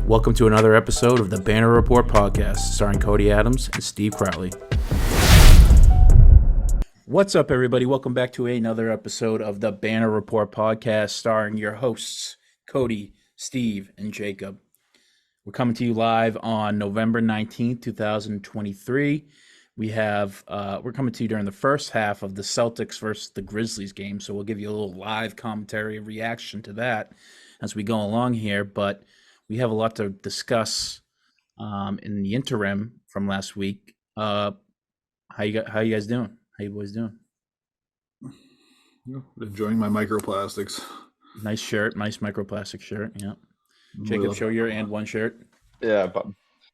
Welcome to another episode of the Banner Report podcast, starring Cody Adams and Steve Crowley. What's up, everybody? Welcome back to another episode of the Banner Report podcast, starring your hosts, Cody, Steve, and Jacob. We're coming to you live on November 19th, 2023. We're coming to you during the first half of the Celtics versus the Grizzlies game, so we'll give you a little live commentary and reaction to that as we go along here, but we have a lot to discuss in the interim from last week. How you guys doing? How you boys doing? Enjoying my microplastics. Nice shirt, nice microplastic shirt. Yeah. Jacob, show your and one shirt. Yeah, but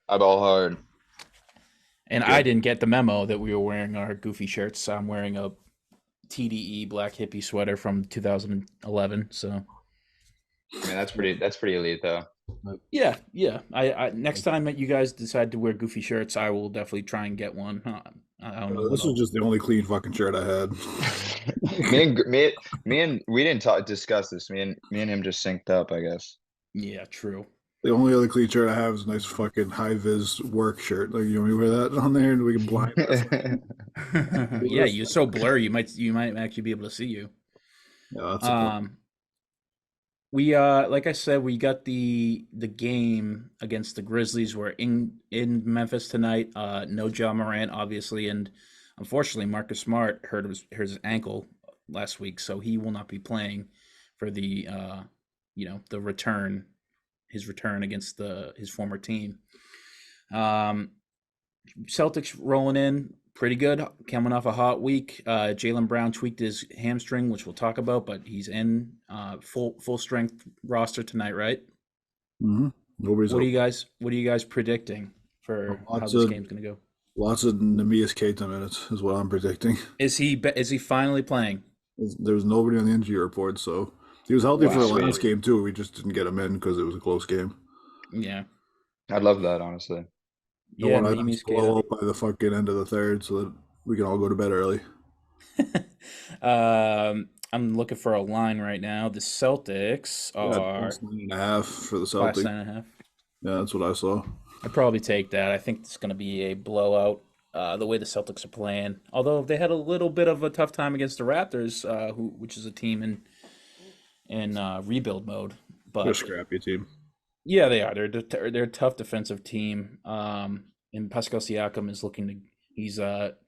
I ball hard. And I didn't get the memo that we were wearing our goofy shirts. I'm wearing a TDE black hippie sweater from 2011. So, I mean, that's pretty elite though. Yeah. I next time that you guys decide to wear goofy shirts, I will definitely try and get one. I don't know. This was just the only clean fucking shirt I had. me and we didn't discuss this. Me and him just synced up, I guess. Yeah, true. The only other clean shirt I have is a nice fucking high vis work shirt. Like, you want me to wear that on there and we can blind. Yeah, you're so blurry. You might actually be able to see you. Yeah, that's we like I said, we got the game against the Grizzlies. We're in Memphis tonight. No Ja Morant, obviously, and unfortunately, Marcus Smart hurt his ankle last week, so he will not be playing for the the return. His return against his former team. Celtics rolling in pretty good, coming off a hot week. Jaylen Brown tweaked his hamstring, which we'll talk about, but he's in full strength roster tonight, right? Mm-hmm. What are you guys predicting for how this game's going to go? Lots of Neemias Queta minutes is what I'm predicting. Is he finally playing? There was nobody on the injury report, so he was healthy for the last game too. We just didn't get him in because it was a close game. Yeah, I'd love that, honestly. Yeah, Neemias Queta up by the fucking end of the third, so that we can all go to bed early. I'm looking for a line right now. The Celtics are +9.5 for the Celtics. +9.5. Yeah, that's what I saw. I'd probably take that. I think it's going to be a blowout. The way the Celtics are playing, although they had a little bit of a tough time against the Raptors, which is a team in rebuild mode. But they're a scrappy team. Yeah, they are. They're a tough defensive team. And Pascal Siakam is he's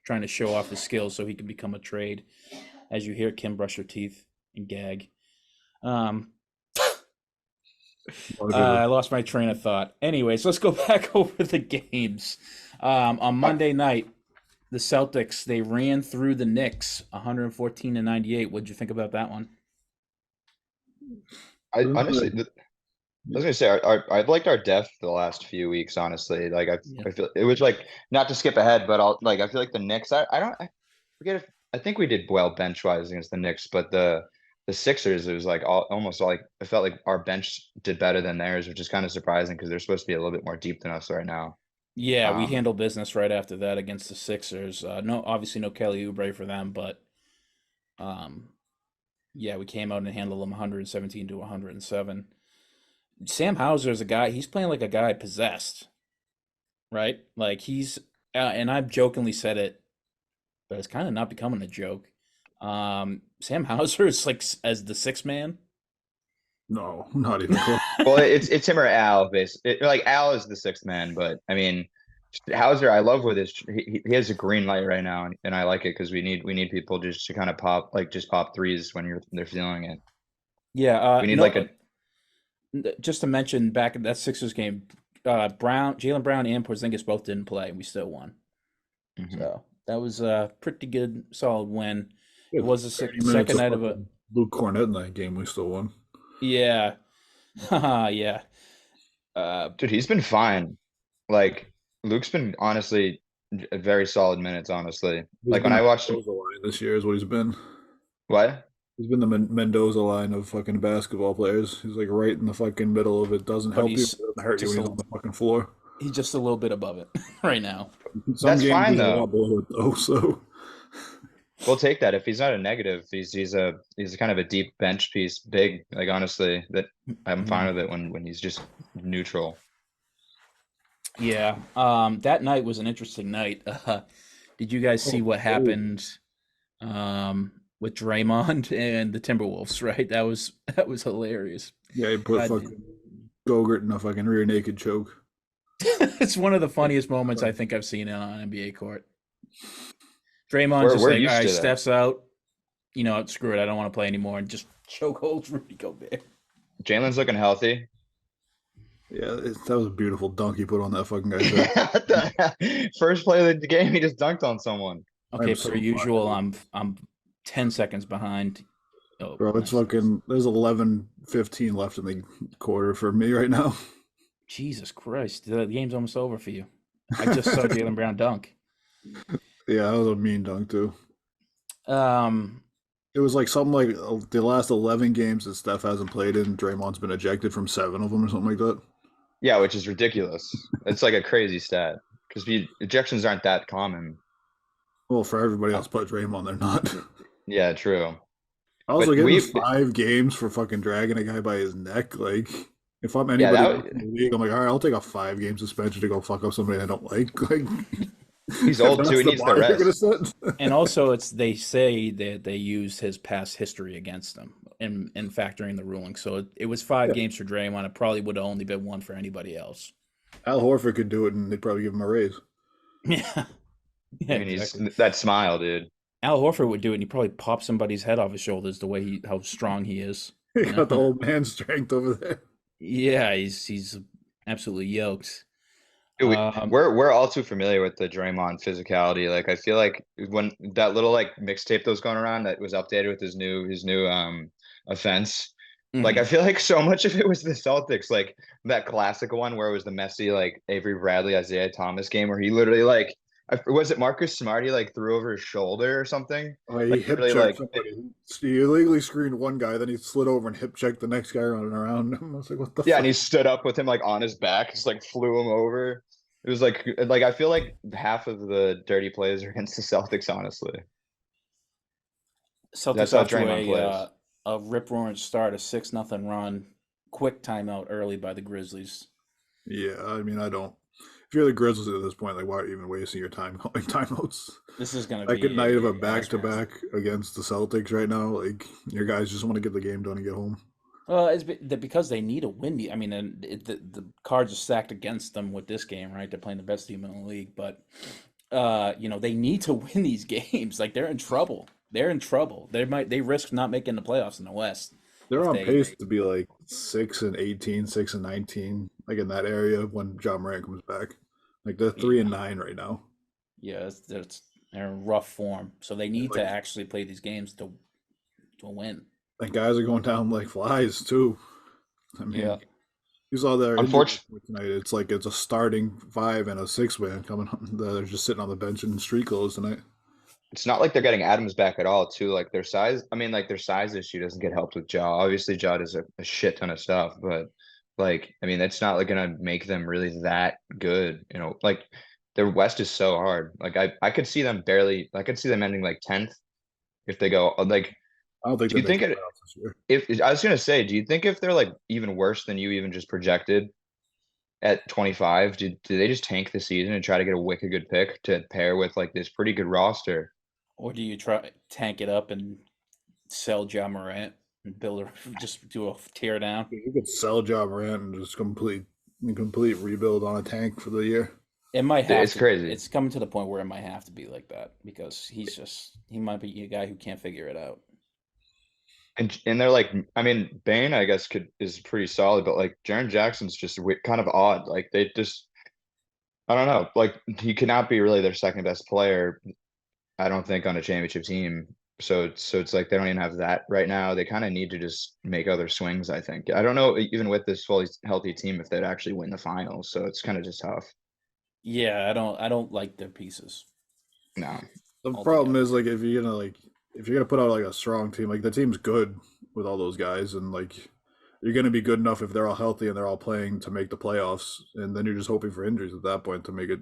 trying to show off his skills so he can become a trade. As you hear Kim brush her teeth and gag. I lost my train of thought. Anyways, let's go back over the games. On Monday night, the Celtics, they ran through the Knicks 114-98. What'd you think about that one? I honestly, I was gonna say I've liked our depth the last few weeks. Honestly, like I feel it was like, not to skip ahead, but I feel like the Knicks. I forget if I think we did well bench wise against the Knicks, but the Sixers, it was like almost like I felt like our bench did better than theirs, which is kind of surprising because they're supposed to be a little bit more deep than us right now. Yeah, we handled business right after that against the Sixers. Obviously no Kelly Oubre for them, but yeah, we came out and handled them 117-107. Sam Hauser is a guy, he's playing like a guy possessed, right? Like he's, and I've jokingly said it, but it's kind of not becoming a joke. Sam Hauser is like as the sixth man. No, not even close. Well, it's him or Al, basically. Like Al is the sixth man, but I mean, Hauser, I love with his. He has a green light right now, and I like it because we need people just to kind of pop threes when they're feeling it. Yeah, we need just to mention back in that Sixers game, Jaylen Brown and Porzingis both didn't play, and we still won. Mm-hmm. So that was a pretty good, solid win. It was a second night of a Luke Cornett in that game. We still won. Yeah, yeah. Dude, he's been fine. Like Luke's been honestly very solid minutes. Honestly, like when I watched him this year is what he's been. What? He's been the Mendoza line of fucking basketball players. He's like right in the fucking middle of it. Doesn't help you. Doesn't hurt you when he's on the fucking floor. He's just a little bit above it right now. That's fine though. So we'll take that. If he's not a negative, he's kind of a deep bench piece, big. Like honestly, that I'm fine with it when he's just neutral. Yeah. That night was an interesting night. Did you guys see Oh, what oh. happened with Draymond and the Timberwolves, right? That was hilarious. Yeah, he put God, fucking Gogurt in a fucking rear naked choke. it's one of the funniest moments I think I've seen on an NBA court. Draymond's just We're like, all used right, to that. Steph's out. Screw it. I don't want to play anymore. And just chokeholds Rudy Gobert. Jalen's looking healthy. Yeah, that was a beautiful dunk he put on that fucking guy's head. What the heck? First play of the game, he just dunked on someone. Okay, I'm per so usual, fucking, I'm 10 seconds behind. Oh, bro. It's nice. fucking. There's 11:15 left in the quarter for me right now. Jesus Christ, the game's almost over for you. I just saw Jalen Brown dunk. Yeah, that was a mean dunk too. Um, It was like something like the last 11 games that Steph hasn't played in. Draymond's been ejected from 7 of them or something like that. Yeah, which is ridiculous. It's like a crazy stat because ejections aren't that common. Well, for everybody else but Draymond, they're not. Yeah, true. I was But like, getting 5 games for fucking dragging a guy by his neck. Like, if I'm yeah, anybody else that in the league, I'm like, all right, I'll take a 5 game suspension to go fuck up somebody I don't like. Like, he's if old too. that's He the needs the bar you're gonna rest. set. and also, they say that they used his past history against him in factoring the ruling. So it was 5 games for Draymond. It probably would have only been one for anybody else. Al Horford could do it, and they'd probably give him a raise. Yeah, yeah, I mean, he's exactly. that smile, dude. Al Horford would do it, and he probably pop somebody's head off his shoulders the way how strong he is. He You got the know? old man strength over there. Yeah, he's absolutely yoked. Dude, Um, we're all too familiar with the Draymond physicality. Like, I feel like when that little like mixtape that was going around that was updated with his new offense. Like, I mhm. feel like so much of it was the Celtics, like that classic one where it was the messy like Avery Bradley, Isaiah Thomas game where he literally like was it Marcus Smart he like threw over his shoulder or something? Oh, he Like hip literally checked like somebody. He illegally screened one guy, then he slid over and hip checked the next guy running around him. I was like, what the yeah, and fuck? he stood up with him like on his back, just like flew him over. It was like I feel like half of the dirty plays are against the Celtics, honestly. That's Celtics how off to Draymond plays. a rip roaring start, a 6-0 run, quick timeout early by the Grizzlies. Yeah, I mean, I don't. If you're the Grizzlies at this point, like, why are you even wasting your time calling timeouts? This is going to Second be night of a a back to back against the Celtics right now. Like, your guys just want to get the game done and get home. well, because they need a win. I mean, and the cards are stacked against them with this game, right? They're playing the best team in the league, but they need to win these games. Like they're in trouble. They're in trouble. They risk not making the playoffs in the West They're if on they. pace to be like 6-18, 6-19, like in that area when John Morant comes back. Like they're three Yeah, and nine right now. yeah, they're in rough form. So they need to Like, actually play these games to win. and guys are going down like flies too. I Yeah. mean, you saw their injury Unfortunately, report tonight. It's like it's a starting 5 and a 6 man coming on. They're just sitting on the bench in street clothes tonight. it's not like they're getting Adams back at all, too. Like their size, I mean, like their size issue doesn't get helped with Jaw. Obviously, Jaw does a shit ton of stuff, but like, I mean, that's not like gonna make them really that good, you know. Like their West is so hard. Like I could see them barely. I could see them ending like 10th if they go like. I don't think Do they you make think the it? playoffs this year. If I was gonna say, do you think if they're like even worse than you even just projected at 25, do they just tank the season and try to get a wicked good pick to pair with like this pretty good roster? Or do you try tank it up and sell Ja Morant and build a just do a tear down? You could sell John Morant and just complete rebuild on a tank for the year. It might have It's to. crazy. It's coming to the point where it might have to be like that because he might be a guy who can't figure it out. And they're like, I mean, Bane, I guess is pretty solid, but like Jaren Jackson's just kind of odd. Like they just, I don't know. Like he cannot be really their second best player. I don't think on a championship team. So it's like they don't even have that right now. They kind of need to just make other swings. I think. I don't know even with this fully healthy team if they'd actually win the finals. So it's kind of just tough. Yeah, I don't like their pieces No. The problem altogether. is like if you're gonna put out like a strong team, like the team's good with all those guys, and like you're gonna be good enough if they're all healthy and they're all playing to make the playoffs, and then you're just hoping for injuries at that point to make it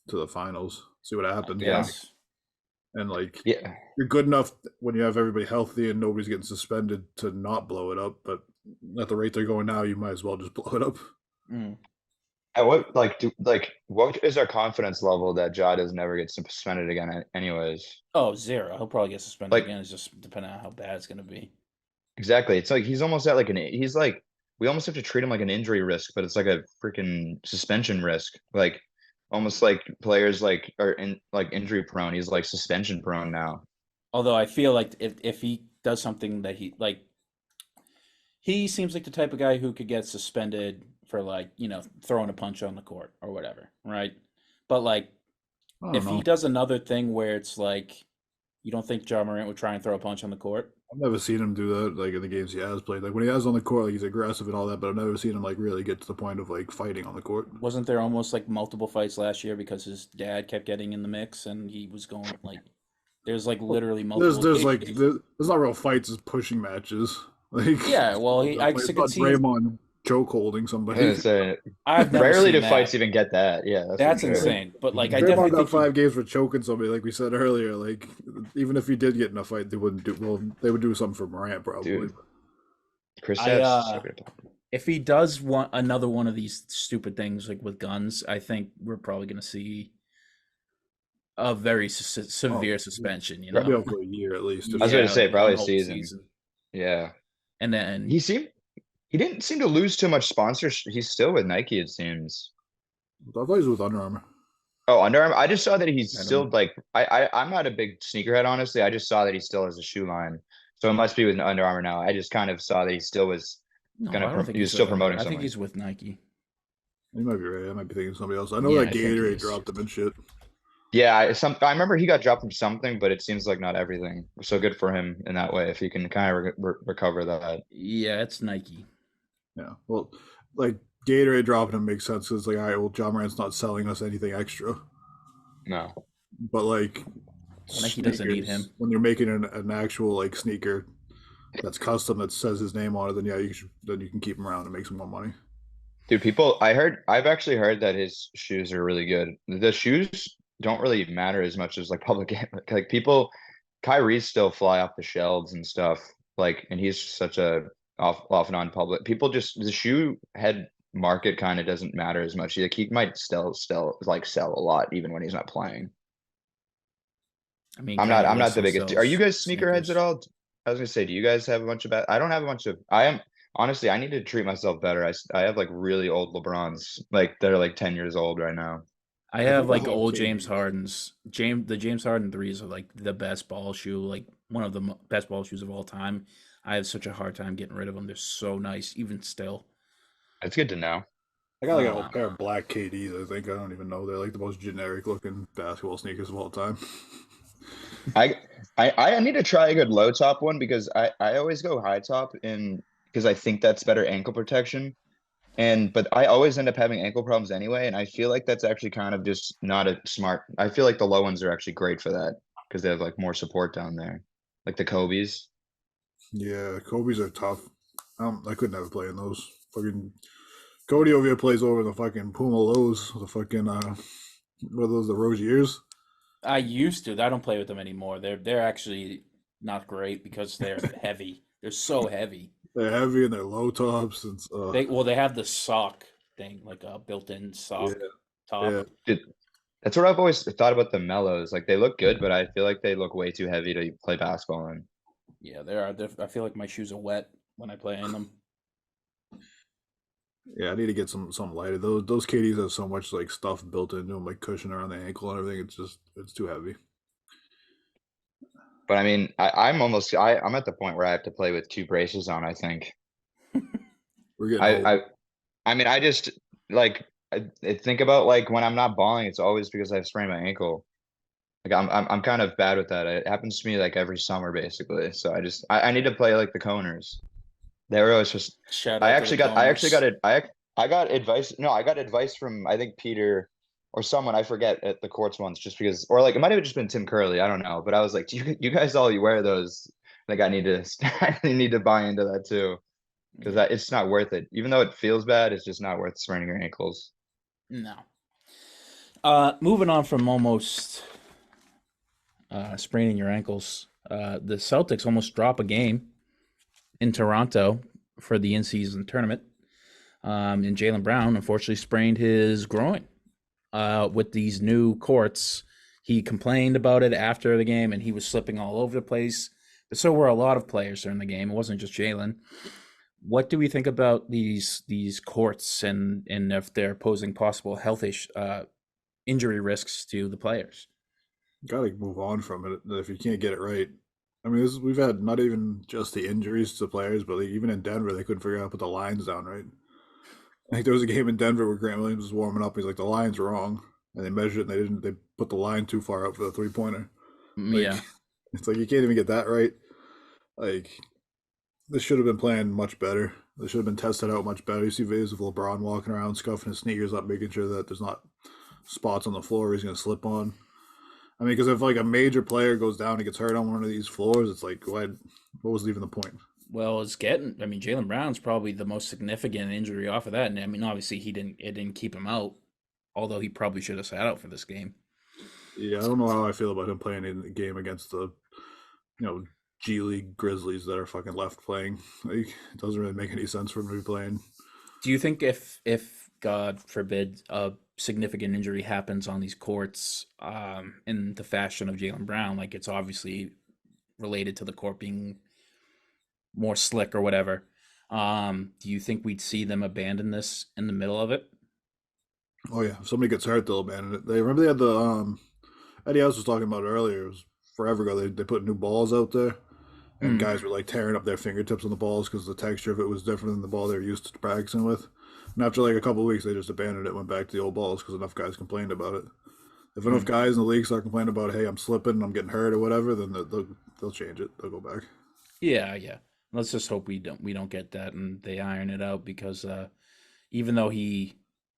to the finals. See what I happens, Yeah. guess. and like Yeah. you're good enough when you have everybody healthy and nobody's getting suspended to not blow it up. But at the rate they're going now, you might as well just blow it up. Mm. At what what is our confidence level that Ja does never get suspended again anyways? Oh, zero. He'll probably get suspended Like again. It's just depending on how bad it's gonna be. exactly. It's like he's almost at like he's like we almost have to treat him like an injury risk, but it's like a freaking suspension risk. Like almost like players like are in like injury prone. He's like suspension prone now. Although I feel like if he does something that he seems like the type of guy who could get suspended for like, throwing a punch on the court or whatever, right? But like I don't if he know. does another thing where it's like you don't think John Morant would try and throw a punch on the court? I've never seen him do that like in the games he has played. Like when he has on the court, like he's aggressive and all that, but I've never seen him like really get to the point of like fighting on the court. Wasn't there almost like multiple fights last year because his dad kept getting in the mix and he was going like there's like literally There's multiple there's like occasions. there's not real fights, it's pushing matches. Like Yeah, well, I it's could not see it. Draymond choke holding I was somebody. gonna say, I've never rarely seen do that. fights even get that. Yeah, that's for That's sure. insane. But like, I Draymond definitely got think he. 5 games for choking somebody, like we said earlier. Like even if he did get in a fight, they wouldn't do well. They would do something for Morant probably. Dude, Chris I Stapps so good. if he does want another one of these stupid things like with guns, I think we're probably gonna see a very Oh, severe suspension. You probably know, out for a year at least. I was yeah, gonna like say one probably a whole season. season, Yeah, and then he didn't seem to lose too much sponsorship. He's still with Nike, it seems. I thought he was with Under Armour. Oh, Under Armour. I just saw that he's I don't still know. like I'm not a big sneakerhead, honestly. I just saw that he still has a shoe line, so it must be with Under Armour now. I just kind of saw that he still was No, I don't think he was he's still with Under. promoting I think something. he's with Nike. You might be right. I might be thinking of somebody else. I know Yeah, that I think he Gatorade is. dropped him and shit. Yeah, I remember he got dropped from something, but it seems like not everything. So good for him in that way if he can kind of recover that. Yeah, it's Nike. Yeah. Well, like Gatorade dropping him makes sense because like, all right, well, John Morant's not selling us anything extra. No. But like Nike doesn't need sneakers, him. when you're making an actual like sneaker that's custom that says his name on it, then yeah, then you can keep him around and make some more money. Dude, I've actually heard that his shoes are really good. The shoes don't really matter as much as like public, like Kyrie's still fly off the shelves and stuff. Like, and he's such a off and on public. People just, the shoe head market kind of doesn't matter as much. Like, he might still like sell a lot even when he's not playing. I mean, I'm Kanye West not the still biggest. Are you sells guys sneakerheads at sneakers. all? I was gonna say, do you guys have a bunch of I don't have a bunch of. I am honestly. I need to treat myself better. I have like really old LeBrons, like they're like 10 years old right now. I I have think I like have old James KDs. Harden's. The James Harden threes are like the best ball shoe, like one of the best ball shoes of all time. I have such a hard time getting rid of them. They're so nice, even still. It's good to know. I got like an Uh, old pair of black KDs. I think I don't even know. They're like the most generic looking basketball sneakers of all time. I I need to try a good low top one because I always go high top in because I think that's better ankle protection. And but I always end up having ankle problems anyway, and I feel like that's actually kind of just not a smart. I feel like the low ones are actually great for that because they have like more support down there, like the Kobe's. Yeah, Kobe's are tough. I could never play in those. Fucking Cody over here plays over the fucking Puma lows, the fucking what are those, the Roziers? I used to. I don't play with them anymore. They're actually not great because they're heavy. They're so heavy. They're heavy and they're low tops and They have the sock thing, like a built-in yeah, sock yeah. top. Dude, that's what I've always thought about the mellows. Like they look good, but I feel like they look way too heavy to play basketball in. Yeah, they are. I feel like my shoes are wet when I play in them. Yeah, I need to get some lighter. Those KDs have so much like stuff built into them, like cushion around the ankle and everything. It's too heavy. But I mean, I'm at the point where I have to play with two braces on, I think. We're getting I old. I I mean, I just like I think about like when I'm not balling, it's always because I've sprained my ankle. Like I'm kind of bad with that. It happens to me like every summer basically. So I need to play like the coners. They were always just Shout out to the I actually got Coners. it. I got advice. No, I got advice from I think Peter or someone I forget at the courts once, just because, or like it might have just been Tim Curley. I don't know, but I was like, you guys all you wear those? Like I need to I need to buy into that too because Yeah, it's not worth it. Even though it feels bad, it's just not worth spraining your ankles. no. Moving on from almost spraining your ankles, the Celtics almost drop a game in Toronto for the in-season tournament. And Jaylen Brown unfortunately sprained his groin with these new courts. He complained about it after the game, and he was slipping all over the place. But so were a lot of players during the game. It wasn't just Jaylen. What do we think about these courts and if they're posing possible health injury risks to the players? Got to move on from it if you can't get it right. I mean, we've had not even just the injuries to players, but like, even in Denver, they couldn't figure out how to put the lines down right. Like there was a game in Denver where Grant Williams was warming up. He's like, the line's wrong, and they measured it. And they put the line too far out for the 3-pointer. Like, Yeah, it's like you can't even get that right. Like this should have been planned much better. They should have been tested out much better. You see videos of LeBron walking around, scuffing his sneakers up, making sure that there's not spots on the floor he's going to slip on. I mean, because if like a major player goes down and gets hurt on one of these floors, it's like, what was even the point? well, I mean, Jaylen Brown's probably the most significant injury off of that, and I mean, obviously it didn't keep him out, although he probably should have sat out for this game. Yeah, I don't know how I feel about him playing in the game against the, G League Grizzlies that are fucking left playing. Like, it doesn't really make any sense for him to be playing. Do you think if God forbid a significant injury happens on these courts, in the fashion of Jaylen Brown, like it's obviously related to the court being more slick or whatever, do you think we'd see them abandon this in the middle of it? Oh yeah, if somebody gets hurt, they'll abandon it. They remember they had the Eddie House was talking about it earlier. It was forever ago. They put new balls out there, and Mm. guys were like tearing up their fingertips on the balls because the texture of it was different than the ball they were used to practicing with. And after like a couple of weeks, they just abandoned it, went back to the old balls because enough guys complained about it. If enough Mm. guys in the league start complaining about, hey, I'm slipping, I'm getting hurt or whatever, then they'll change it. They'll go back. Yeah, yeah. Let's just hope we don't get that and they iron it out because even though he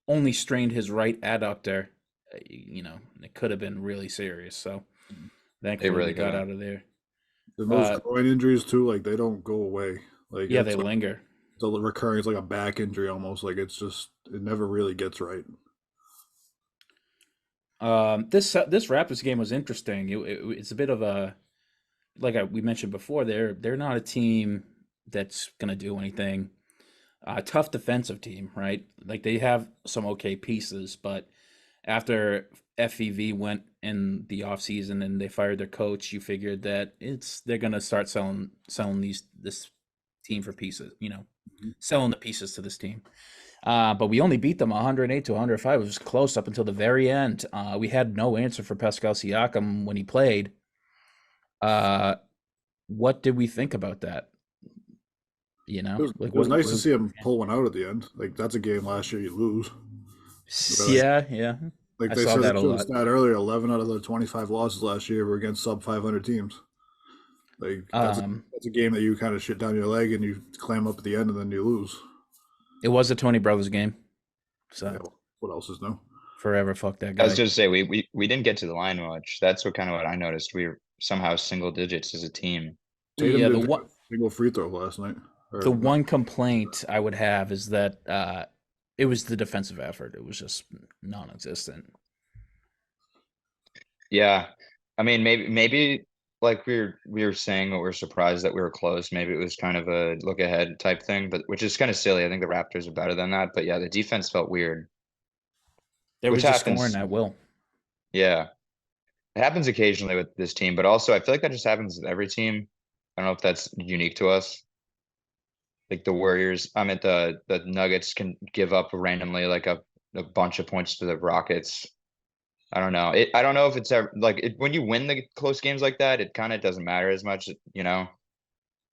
only strained his right adductor, it could have been really serious. So They thankfully we really got could. out of there. And those Uh, groin injuries too, like they don't go away. Like yeah, they it's like linger. it's a recurring. It's like a back injury almost. Like it's just it never really gets right. This Raptors game was interesting. It's a bit of a we mentioned before. They're not a team that's gonna do anything. Tough defensive team, right? Like they have some okay pieces, but after FEV went in the offseason and they fired their coach, you figured that they're gonna start selling this team for pieces, selling the pieces to this team. But we only beat them 108 to 105. It was close up until the very end. We had no answer for Pascal Siakam when he played. What did we think about that? Like It was nice to what see him pull one out at the end. Like that's a game last year you lose. Like, Yeah, yeah. like I they saw said, that they a showed a lot. stat earlier. 11 out of the 25 losses last year were against sub 500 teams. Like Um, that's a game that you kind of shit down your leg and you clam up at the end and then you lose. it was a Tony Brothers game, Yeah, so well, what else is new? forever fuck that I was guy. just say we didn't get to the line much. That's what I noticed. We were somehow single digits as a team. Tatum Yeah, didn't take a single free throw last night. the Or not. one complaint I would have is that it was the defensive effort. It was just non-existent. Yeah. I mean, maybe like we were saying what we're surprised that we were close. Maybe it was kind of a look ahead type thing, but which is kind of silly. I think the Raptors are better than that. But yeah, the defense felt weird, They were which just scoring happens. at will. Yeah. It happens occasionally with this team, but also I feel like that just happens with every team. I don't know if that's unique to us. Like the Warriors, I mean the Nuggets can give up randomly like a bunch of points to the Rockets. I don't know. I don't know if it's ever like when you win the close games like that, it kind of doesn't matter as much, you know.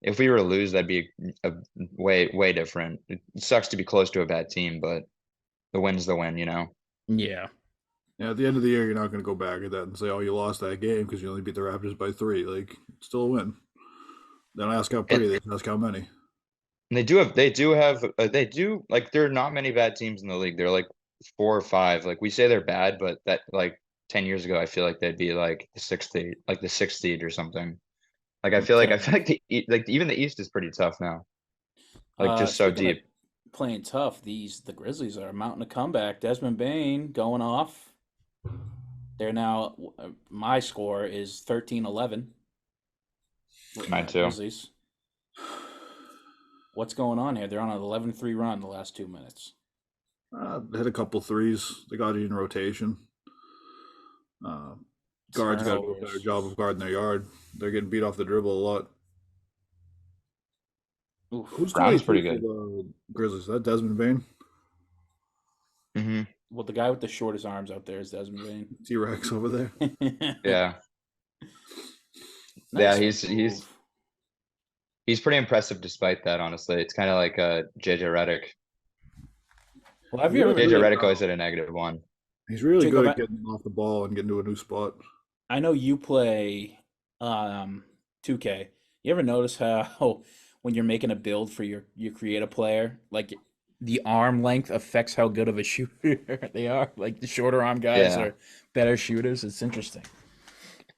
If we were to lose, that'd be a way different. It sucks to be close to a bad team, but the win's the win, you know. Yeah. Yeah, at the end of the year, you're not going to go back at that and say, "Oh, you lost that game because you only beat the Raptors by 3." Like, it's still a win. They don't ask how And pretty; they just ask how many. they do like there are not many bad teams in the league. They're like 4 or 5. Like we say they're bad, but that like 10 years ago, I feel like they'd be like the sixth seed or something. Like Okay. I feel like like even the East is pretty tough now. Like just so Speaking of deep. playing tough, the Grizzlies are mounting a comeback. Desmond Bain going off. They're now my score is 13-11. Mine too. Grizzlies. What's going on here? They're on an 11-3 run the last 2 minutes. Hit a couple threes. They got it in rotation. Guards got to do a better Turnovers. job of guarding their yard. They're getting beat off the dribble a lot. Oof. Who's Brown's 22 pretty for good. the Grizzlies? Is that Desmond Bain? Hmm. Well, the guy with the shortest arms out there is Desmond T-Rex over there. Bain. Yeah. Nice he's move. he's pretty impressive despite that, honestly. It's kind of like JJ Redick. Well, have you ever? JJ Really? Redick always at a -1. He's really Jacob, good at getting off the ball and getting to a new spot. I know you play 2K. You ever notice how when you're making a build for you create a player, like the arm length affects how good of a shooter they are? Like the shorter arm guys Yeah. are better shooters. It's interesting.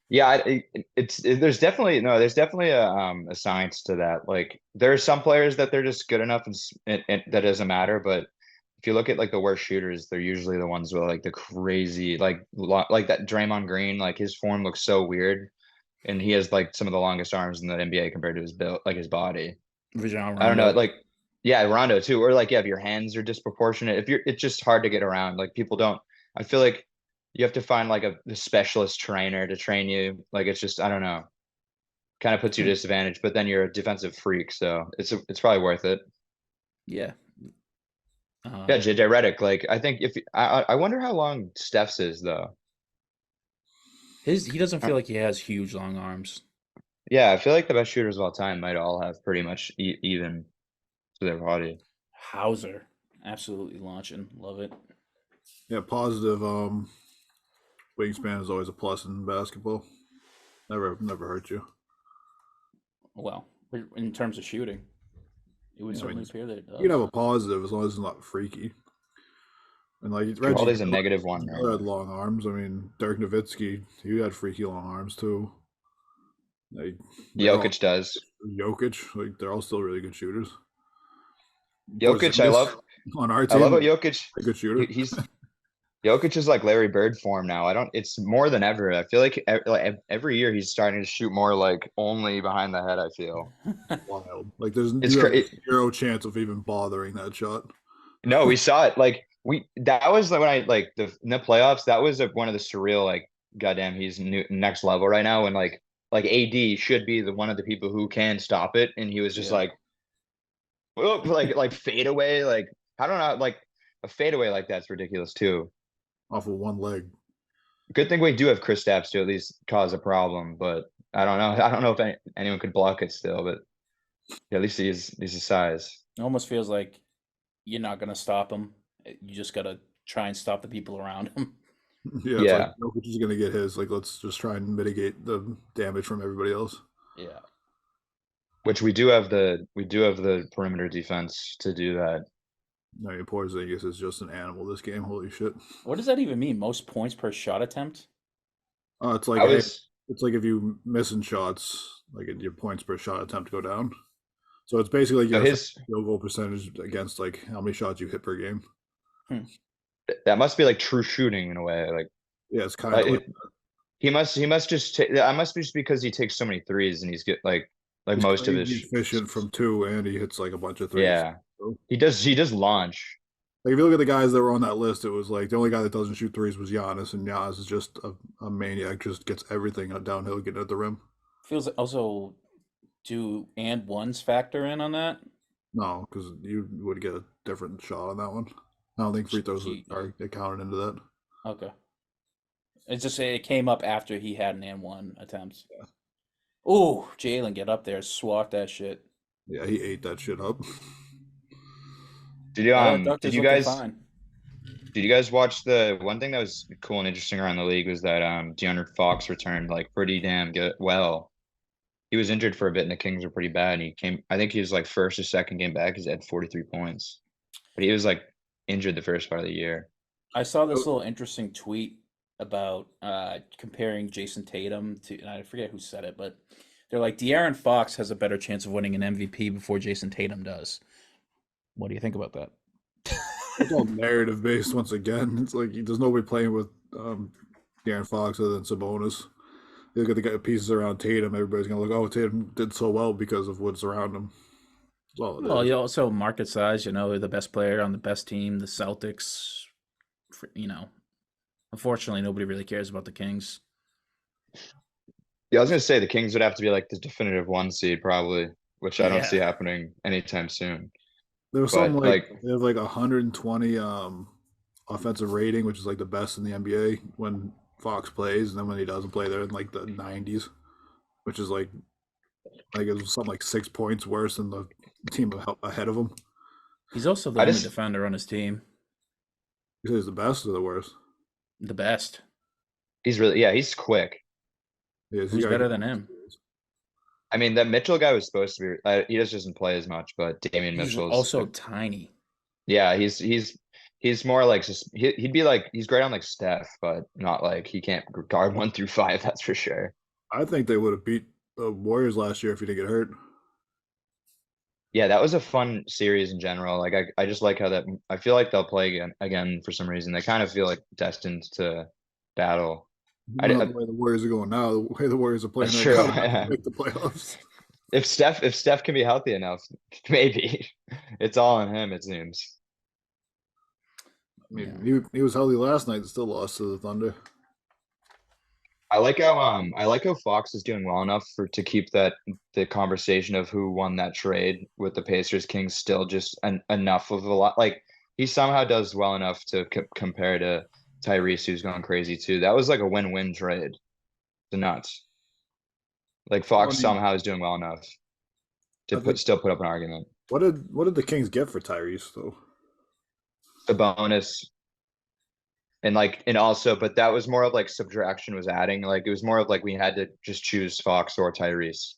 Yeah, there's definitely a science to that. Like there are some players that they're just good enough and that doesn't matter. But if you look at like the worst shooters, they're usually the ones with like the crazy like that Draymond Green. Like his form looks so weird, and he has like some of the longest arms in the NBA compared to his build, like his body. Rajon I don't know, Rondo. like yeah, Rondo too, or like yeah, if your hands are disproportionate, it's just hard to get around. Like people don't. I feel like you have to find like the specialist trainer to train you. Like it's just I don't know, kind of puts you at a disadvantage. But then you're a defensive freak, so it's probably worth it. Yeah. Yeah, JJ Redick. Like I think if I wonder how long Steph's is though. He doesn't Uh, feel like he has huge long arms. Yeah, I feel like the best shooters of all time might all have pretty much even to their body. Hauser, absolutely launching. Love it. Yeah, positive wingspan is always a plus in basketball. Never hurt you. Well, in terms of shooting, it would Yeah, I certainly mean, appear that it you can have does. a positive as long as it's not freaky. And like Aldi's a -1 right Miller had now. long arms. I mean, Dirk Nowitzki, he had freaky long arms too. Like they're all Jokic does. Jokic, like they're all still really good shooters. Jokic, Porzingis on our I love team, how Jokic. a good shooter. He's Jokic is like Larry Bird form now. I don't. It's more than ever. I feel like every year he's starting to shoot more like only behind the head. I feel Wild. Like there's it's you have crazy. zero chance of even bothering that shot. No, we saw it. Like that was like when I like in the playoffs. That was one of the surreal like goddamn he's next level right now. And like AD should be the one of the people who can stop it, and he was just Yeah. like, oh, like fade away. Like I don't know. Like a fadeaway like that's ridiculous too. Off of one leg. Good thing we do have Chris Stapps to at least cause a problem, but I don't know. I don't know if anyone could block it still, but yeah, at least he's his size. It almost feels like you're not gonna stop him. You just gotta try and stop the people around him. Yeah, it's like Yeah, Jokic is gonna get his. Like let's just try and mitigate the damage from everybody else. Yeah. which we do have the perimeter defense to do that. No, Porzingis is just an animal this game. Holy shit. What does that even mean? Most points per shot attempt? It's like I was it's like if you missing shots, like your points per shot attempt go down. So it's basically like so your his field goal percentage against like how many shots you hit per game. Hmm. that must be like true shooting in a way. Like Yeah, it's kind of like he must just take. I must be just because he takes so many threes and he's get like he's most of his. crazy efficient from two, and he hits like a bunch of threes. Yeah, So, he does launch. like if you look at the guys that were on that list, it was like the only guy that doesn't shoot threes was Giannis, and Giannis is just a maniac. Just gets everything downhill, getting at the rim. Feels also do and ones factor in on that? No, because you would get a different shot on that one. I don't think free throws He- are counted into that. Okay. It's just it came up after he had an and one attempt. Oh, Jalen, get up there, swat that shit. Yeah, he ate that shit up. Did you Yeah, did Doctor's you looking guys fine. did you guys watch the one thing that was cool and interesting around the league was that DeAndre Fox returned like pretty damn good. Well, he was injured for a bit and the Kings were pretty bad. And he came. I think he was like first or second game back. He's had 43 points, but he was like injured the first part of the year. I saw this little interesting tweet about comparing Jason Tatum to, and I forget who said it, but they're like, De'Aaron Fox has a better chance of winning an MVP before Jason Tatum does. What do you think about that? It's all narrative based once again. It's like there's nobody playing with De'Aaron Fox other than Sabonis. You look at the pieces around Tatum, everybody's gonna look, oh, Tatum did so well because of what's around him. Well, it Well, is. you also market size. You know, they're the best player on the best team, the Celtics. You know, unfortunately, nobody really cares about the Kings. Yeah, I was gonna say the Kings would have to be like the definitive one seed probably, which I don't see Yeah, happening anytime soon. There was something But like like, they have like 120 offensive rating, which is like the best in the NBA when Fox plays, and then when he doesn't play, they're in like the 90s, which is like it was something like 6 points worse than the team ahead of him. he's also the I only just defender on his team. You say he's the best or the worst? The best. he's really yeah, he's quick. Yeah, he's Who's got to better get than more him? steals. I mean, that Mitchell guy was supposed to be. He just doesn't play as much, but Damian He's Mitchell's. also tiny. Yeah, he's more like just he'd be like he's great on like Steph, but not like he can't guard 1 through 5. That's for sure. I think they would have beat the Warriors last year if he didn't get hurt. Yeah, that was a fun series in general. Like I just like how that I feel like they'll play again for some reason. They kind of feel like destined to battle. Not the way the Warriors are going now. The way the Warriors are playing That's right true. now, they're not going Yeah. to make the playoffs. If Steph can be healthy enough, maybe it's all on him. It seems. I Yeah. mean, he was healthy last night and still lost to the Thunder. I like how Fox is doing well enough to keep the conversation of who won that trade with the Pacers Kings still just enough of a lot. Like he somehow does well enough to compare to Tyrese, who's going crazy too. That was like a win-win trade. The nuts. Like Well, I Fox mean, somehow is doing well enough to I think still put up an argument. what did the Kings get for Tyrese though? The bonus and also, but that was more of like subtraction was adding. Like it was more of like we had to just choose Fox or Tyrese,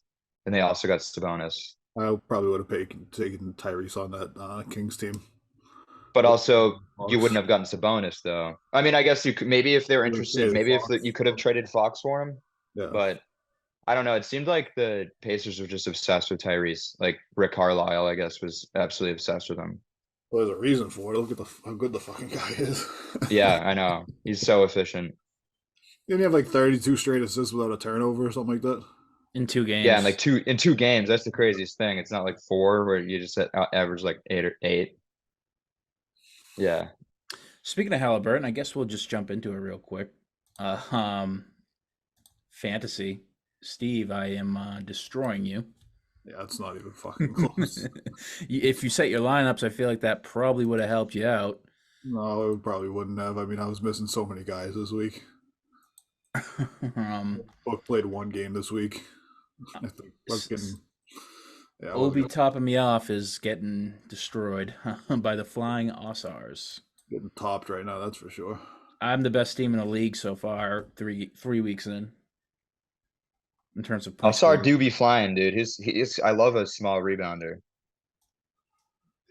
and they also got Sabonis. I probably would have taken Tyrese on that Kings team. But also, you Fox. wouldn't have gotten Sabonis though. I mean, I guess you could maybe if they were Would have interested, traded maybe if Fox. you could have traded Fox for him. Yeah. But I don't know. It seemed like the Pacers were just obsessed with Tyrese. Like Rick Carlisle, I guess, was absolutely obsessed with him. Well, there's a reason for it. Look at how good the fucking guy is. Yeah, I know. He's so efficient. Didn't he have like 32 straight assists without a turnover or something like that? In two Yeah, and games. like in 2 games, that's the craziest thing. It's not like 4 where you just average like 8 or 8. Yeah. Speaking of Halliburton, I guess we'll just jump into it real quick. Uh, um, Fantasy, Steve, I am destroying you. Yeah, it's not even fucking close. If you set your lineups, I feel like that probably would have helped you out. No, it probably wouldn't have. I mean, I was missing so many guys this week. um, Book played one game this week. I think s- s- fucking yeah, I Obi wasn't topping me off is getting destroyed by the Flying Osars. getting topped right now. That's for sure. I'm the best team in the league so far, three weeks in terms of point Alsar scored. do be flying, dude. He's I love a small rebounder.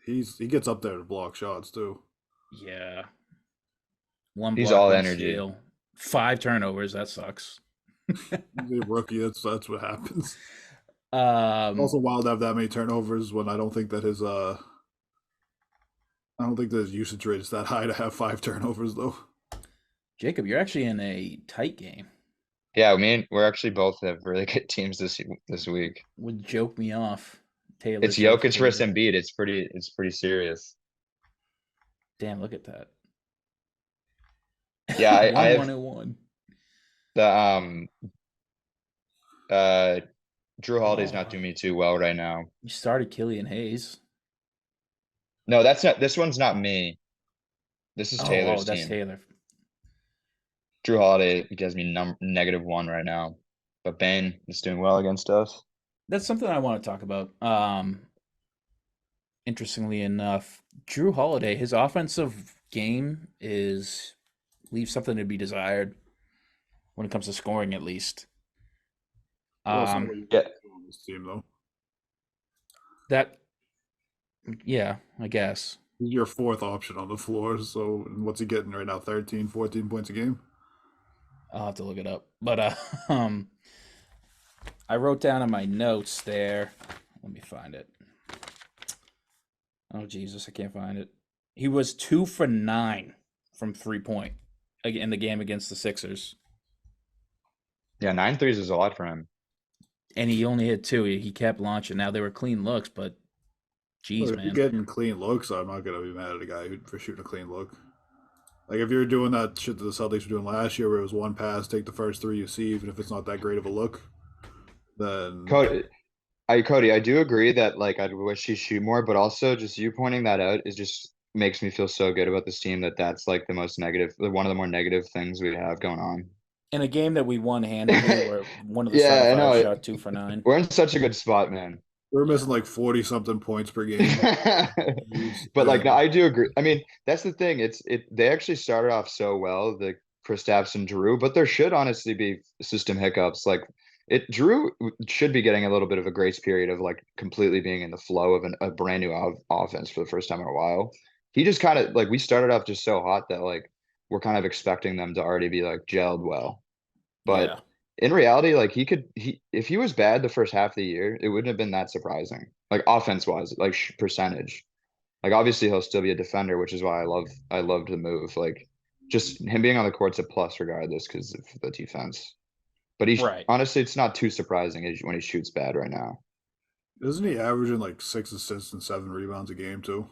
He gets up there to block shots too. Yeah, one He's block, all one energy. steal, 5 turnovers. That sucks. He's a rookie. That's what happens. um, Also wild to have that many turnovers when I don't think that his usage rate is that high to have 5 turnovers though. Jacob, you're actually in a tight game. Yeah, I mean, we're actually both have really good teams this week. Would joke me off. Taylor It's Jeff Jokic versus Taylor. Embiid. It's pretty serious. Damn, look at that. Yeah, I One have one and one. the uh Drew Holiday's not Oh, doing me too well right now. you started Killian Hayes. No, that's not this one's not me. This is Oh, Taylor's that's team. Taylor. Drew Holiday gives me -1 right now. But Bane is doing well against us. That's something I want to talk about. Interestingly enough, Drew Holiday, his offensive game is leaves something to be desired when it comes to scoring, at least. Well, it's not Um, what you Yeah, want to do on this team though. that, yeah, I guess. He's your fourth option on the floor. So what's he getting right now? 13, 14 points a game? I'll have to look it up. But um, I wrote down in my notes there. Let me find it. Oh Jesus, I can't find it. He was 2 for 9 from 3 point in the game against the Sixers, yeah, 9 threes is a lot for him. and he only hit two. He kept launching. Now they were clean looks, but Jeez, If you're man. getting clean looks, I'm not gonna be mad at a guy for shooting a clean look. Like if you're doing that shit that the Celtics were doing last year, where it was one pass, take the first three you see, even if it's not that great of a look, then Cody, I do agree that like I wish he shoot more, but also just you pointing that out is just makes me feel so good about this team that that's like the most negative, one of the more negative things we have going on. In a game that we won handily, where one of the Yeah, I starting five know. shot 2 for 9. We're in such a good spot, man. we're Yeah. missing like 40 something points per game. But like, no, And I do agree. I mean, that's the thing. They actually started off so well, the Kristaps and Drew, but there should honestly be system hiccups. Like Drew should be getting a little bit of a grace period of like completely being in the flow of a brand new offense for the first time in a while. He just kind of like we started off just so hot that like we're kind of expecting them to already be like gelled well. But Yeah. in reality, like he if he was bad the first half of the year, it wouldn't have been that surprising. Like offense wise, like percentage. Like obviously he'll still be a defender, which is why I loved the move. Like just him being on the court's a plus regardless because of the defense. But Right. honestly, it's not too surprising when he shoots bad right now. isn't he averaging like 6 assists and 7 rebounds a game too?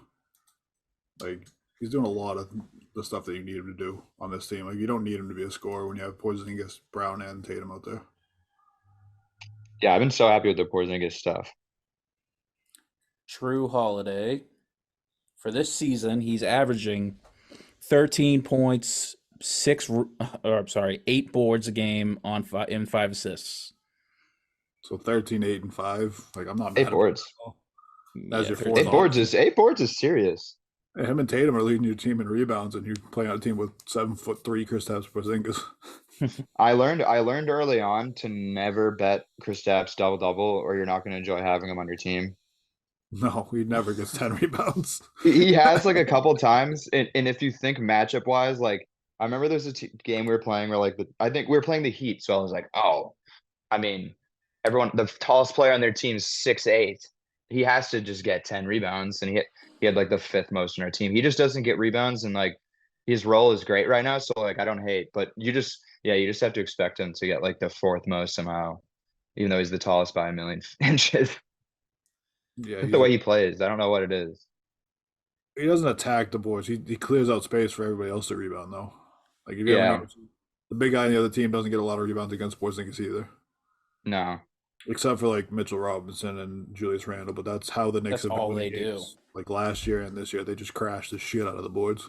Like he's doing a lot of the stuff that you need him to do on this team. Like you don't need him to be a scorer when you have Porzingis, Brown, and Tatum out there. Yeah, I've been so happy with the Porzingis stuff. True Holiday. For this season, he's averaging 13 points, 8 boards a game in 5 assists. So 13, 8, and 5. Like I'm not mad Eight at boards. That's Yeah, your 13. fourth. Eight boards is serious. Him and Tatum are leading your team in rebounds, and you're playing on a team with 7'3" Kristaps Porzingis. I learned early on to never bet Kristaps double-double or you're not going to enjoy having him on your team. No, he never gets 10 rebounds. He has like a couple times, and if you think matchup wise, like I remember there's a game we were playing where like I think we were playing the Heat, so I was like, oh, I mean, the tallest player on their team's 6'8". He has to just get 10 rebounds, and he had like the fifth most in our team. He just doesn't get rebounds, and like his role is great right now, so like I don't hate, but you just have to expect him to get like the fourth most somehow, even though he's the tallest by a million inches. Yeah, The way he plays, I don't know what it is. he doesn't attack the boards. He clears out space for everybody else to rebound, though. Like if you ever Yeah, notice, the big guy on the other team doesn't get a lot of rebounds against Porzingis either, no. except for like Mitchell Robinson and Julius Randle. But that's how the Knicks That's have been all winning they do. games. Like last year and this year, they just crashed the shit out of the boards.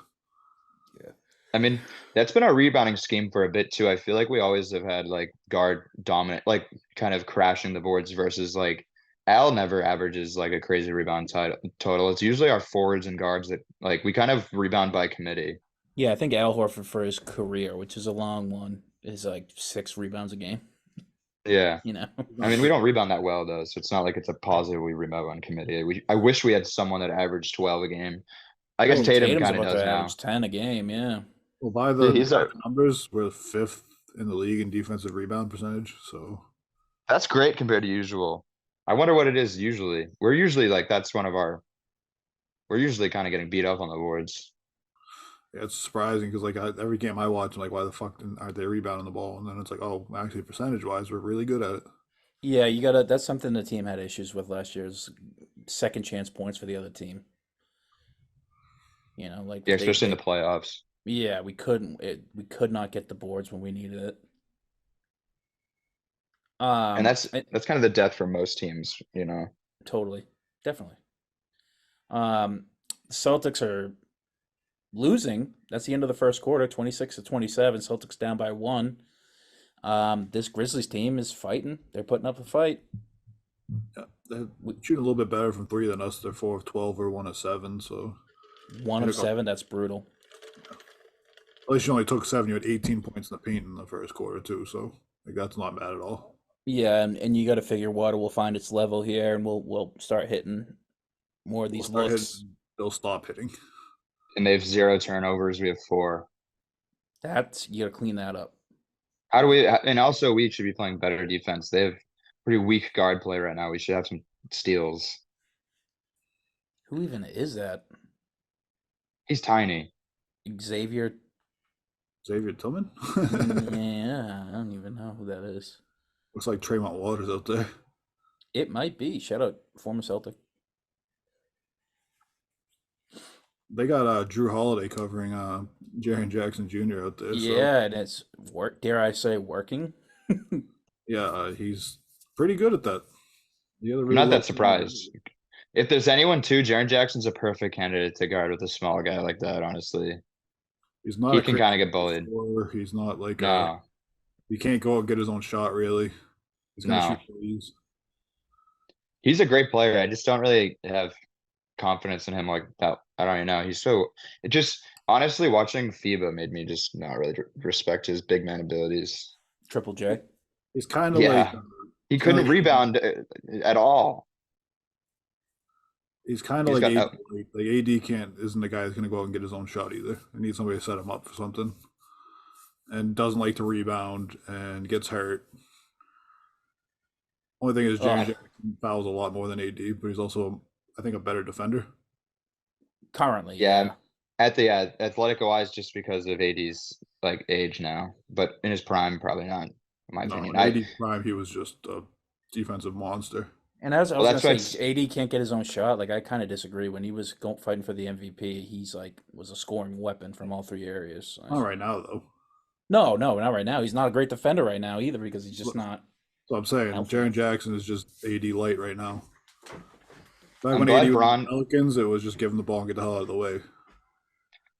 I mean, that's been our rebounding scheme for a bit too. I feel like we always have had like guard dominant, like kind of crashing the boards versus like Al never averages like a crazy rebound total. It's usually our forwards and guards that like we kind of rebound by committee. Yeah, I think Al Horford for his career, which is a long one, is like 6 rebounds a game. Yeah. You know, I mean, we don't rebound that well though, so it's not like it's a positive we rebound on committee. I wish we had someone that averaged 12 a game. I guess Well, Tatum Tatum's kind of about does to now. average 10 a game. Yeah. Well, by Yeah, the numbers, we're fifth in the league in defensive rebound percentage. So That's great compared to usual. I wonder what it is usually. We're usually like we're usually kind of getting beat up on the boards. yeah, it's surprising because like every game I watch, I'm like, why the fuck aren't they rebounding the ball? And then it's like, oh, actually, percentage wise, we're really good at it. Yeah, you gotta. That's something the team had issues with last year's second chance points for the other team. You know, like Yeah, especially in the playoffs. Yeah, we couldn't. We could not get the boards when we needed it. And that's kind of the death for most teams, you know. Totally, definitely. The Celtics are losing. That's the end of the first quarter, 26-27. Celtics down by 1. This Grizzlies team is fighting. They're putting up a fight. Yeah, they're shooting a little bit better from 3 than us. They're 4 of 12 or 1 of 7. So 1 of 7. That's brutal. at least you only took 7. You had 18 points in the paint in the first quarter too. So like that's not bad at all. Yeah, and you got to figure water will find its level here, and we'll start hitting more of these looks. They'll stop hitting. And they have 0 turnovers. We have 4. That's you got to clean that up. How do we? And also, we should be playing better defense. They have pretty weak guard play right now. We should have some steals. Who even is that? He's tiny. Xavier. Xavier Tillman? Yeah, I don't even know who that is. Looks like Tremont Waters out there. It might be. Shout out former Celtic. They got Drew Holiday covering Jaren Jackson Jr. out there. So Yeah, and it's work. Dare I say, working? yeah, he's pretty good at that. The other I'm really not low that surprised. If there's anyone too, Jaren Jackson's a perfect candidate to guard with a small guy like that, honestly. He's not He a can crazy kind of get bullied. scorer. He's not like a. No, He can't go and get his own shot really. He's gonna no. shoot threes. He's a great player. I just don't really have confidence in him like that. I don't even know. It just honestly watching FIBA made me just not really respect his big man abilities. Triple J. He's kind of like Yeah. He kinda couldn't rebound at all. he's kind of He's like got AD. out. Like AD isn't the guy that's gonna go out and get his own shot either. He needs somebody to set him up for something. And doesn't like to rebound and gets hurt. Only thing is Jaren Ugh. Jackson fouls a lot more than AD, but he's also I think a better defender. Currently, Yeah. yeah. At the athletic wise, just because of AD's like age now, but in his prime, probably not, in my No, opinion. in AD's prime, he was just a defensive monster. And as I Well, was that's gonna why say, AD can't get his own shot. Like I kind of disagree. When he was fighting for the MVP, he's like was a scoring weapon from all three areas. Not right now though. No, no, not right now. He's not a great defender right now either because he's just not So I'm saying healthy. Jaren Jackson is just AD light right now. Back I'm when glad AD was Bron- with the Pelicans, it was just give him the ball and get the hell out of the way.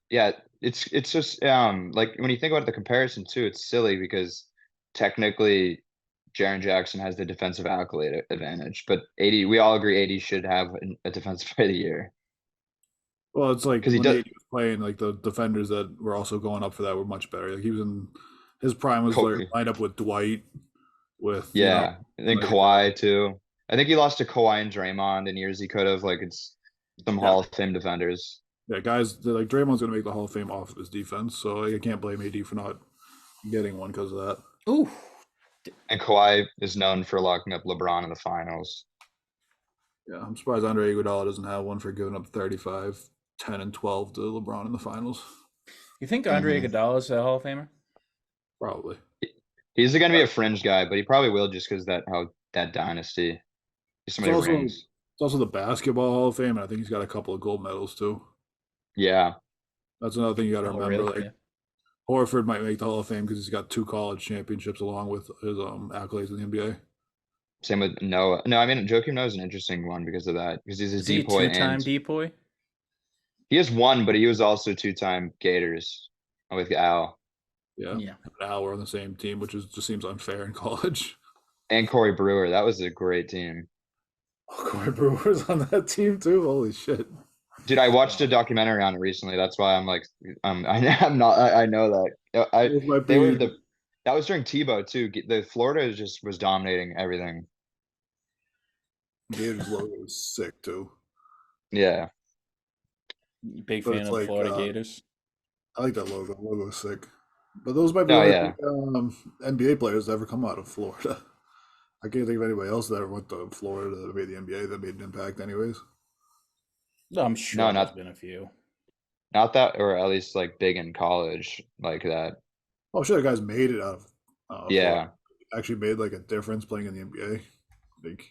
Yeah, it's just like when you think about the comparison too, it's silly because technically Jaren Jackson has the defensive accolade advantage, but AD, we all agree AD should have a defensive player of the year Well, it's like because he when does. AD was playing, like the defenders that were also going up for that were much better. Like he was in his prime was like lined up with Dwight, with Yeah, and then like, Kawhi too. I think he lost to Kawhi and Draymond in years he could have. Like it's some Yeah. Hall of Fame defenders. yeah, guys. Like Draymond's gonna make the Hall of Fame off of his defense, so like, I can't blame AD for not getting one because of that. Ooh, And Kawhi is known for locking up LeBron in the finals. Yeah, I'm surprised Andre Iguodala doesn't have one for giving up 35, 10, and 12 to LeBron in the finals. you think Andre Mhm. Iguodala is a Hall of Famer? Probably. He's going to be a fringe guy, but he probably will just because that dynasty. So many also- rings. It's also the basketball Hall of Fame, and I think he's got a couple of gold medals too. Yeah, That's another thing you got to Oh, remember. really? Like Horford might make the Hall of Fame because he's got 2 college championships along with his accolades in the NBA. same with Noah. No, I mean Joakim Noah is an interesting one because of that. Because he's a Is he a depoy two-time and depoy? he has one, but he was also 2-time Gators with Al Yeah. Yeah. Now we're on the same team, which just seems unfair in college. and Corey Brewer. That was a great team. Oh, Corey Brewer's on that team too. Holy shit! Dude, I watched a documentary on it recently. That's why I'm like, I'm not. I know that. This might They were be- that was during Tebow too. The Florida just was dominating everything. Gators logo is sick too. Yeah, Big But fan it's of the like, Florida Gators. I like that logo. Logo is sick. But those might be Oh, the yeah. NBA players to ever come out of Florida. I can't think of anybody else that ever went to Florida that made the NBA that made an impact, anyways. No, I'm sure No, there's not- been a few. not that, or at least like big in college like that. Oh, sure, the guys made it out of. Yeah. Florida. Actually made like a difference playing in the NBA. Like,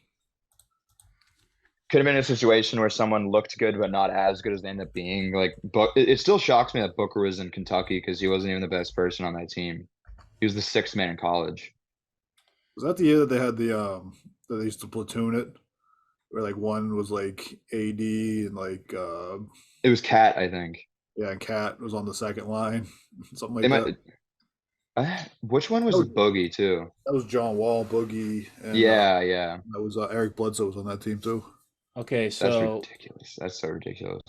Could have been a situation where someone looked good but not as good as they end up being. Like, it still shocks me that Booker was in Kentucky because he wasn't even the best person on that team. He was the 6th man in college. was that the year that they had the that they used to platoon it, where like one was like AD and like It was Cat, I think. yeah, and Cat was on the second line, something like They that. might. Which one was Oh. Boogie too? That was John Wall, Boogie, and Yeah. that was Eric Bledsoe was on that team too. Okay, That's so ridiculous. That's so ridiculous.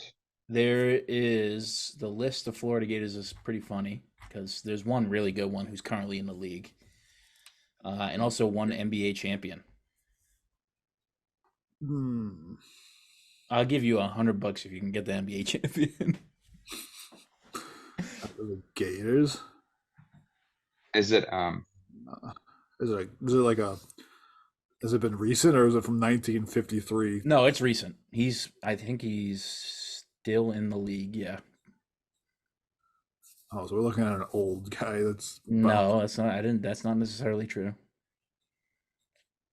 there is the list of Florida Gators is pretty funny because there's one really good one who's currently in the league, and also one NBA champion. I'll give you $100 if you can get the NBA champion. The Gators. Is it Is it like a? Has it been recent or is it from 1953? No, it's recent. I think he's still in the league. Yeah. Oh, so we're looking at an old guy. That's No, that's not. That's not necessarily true.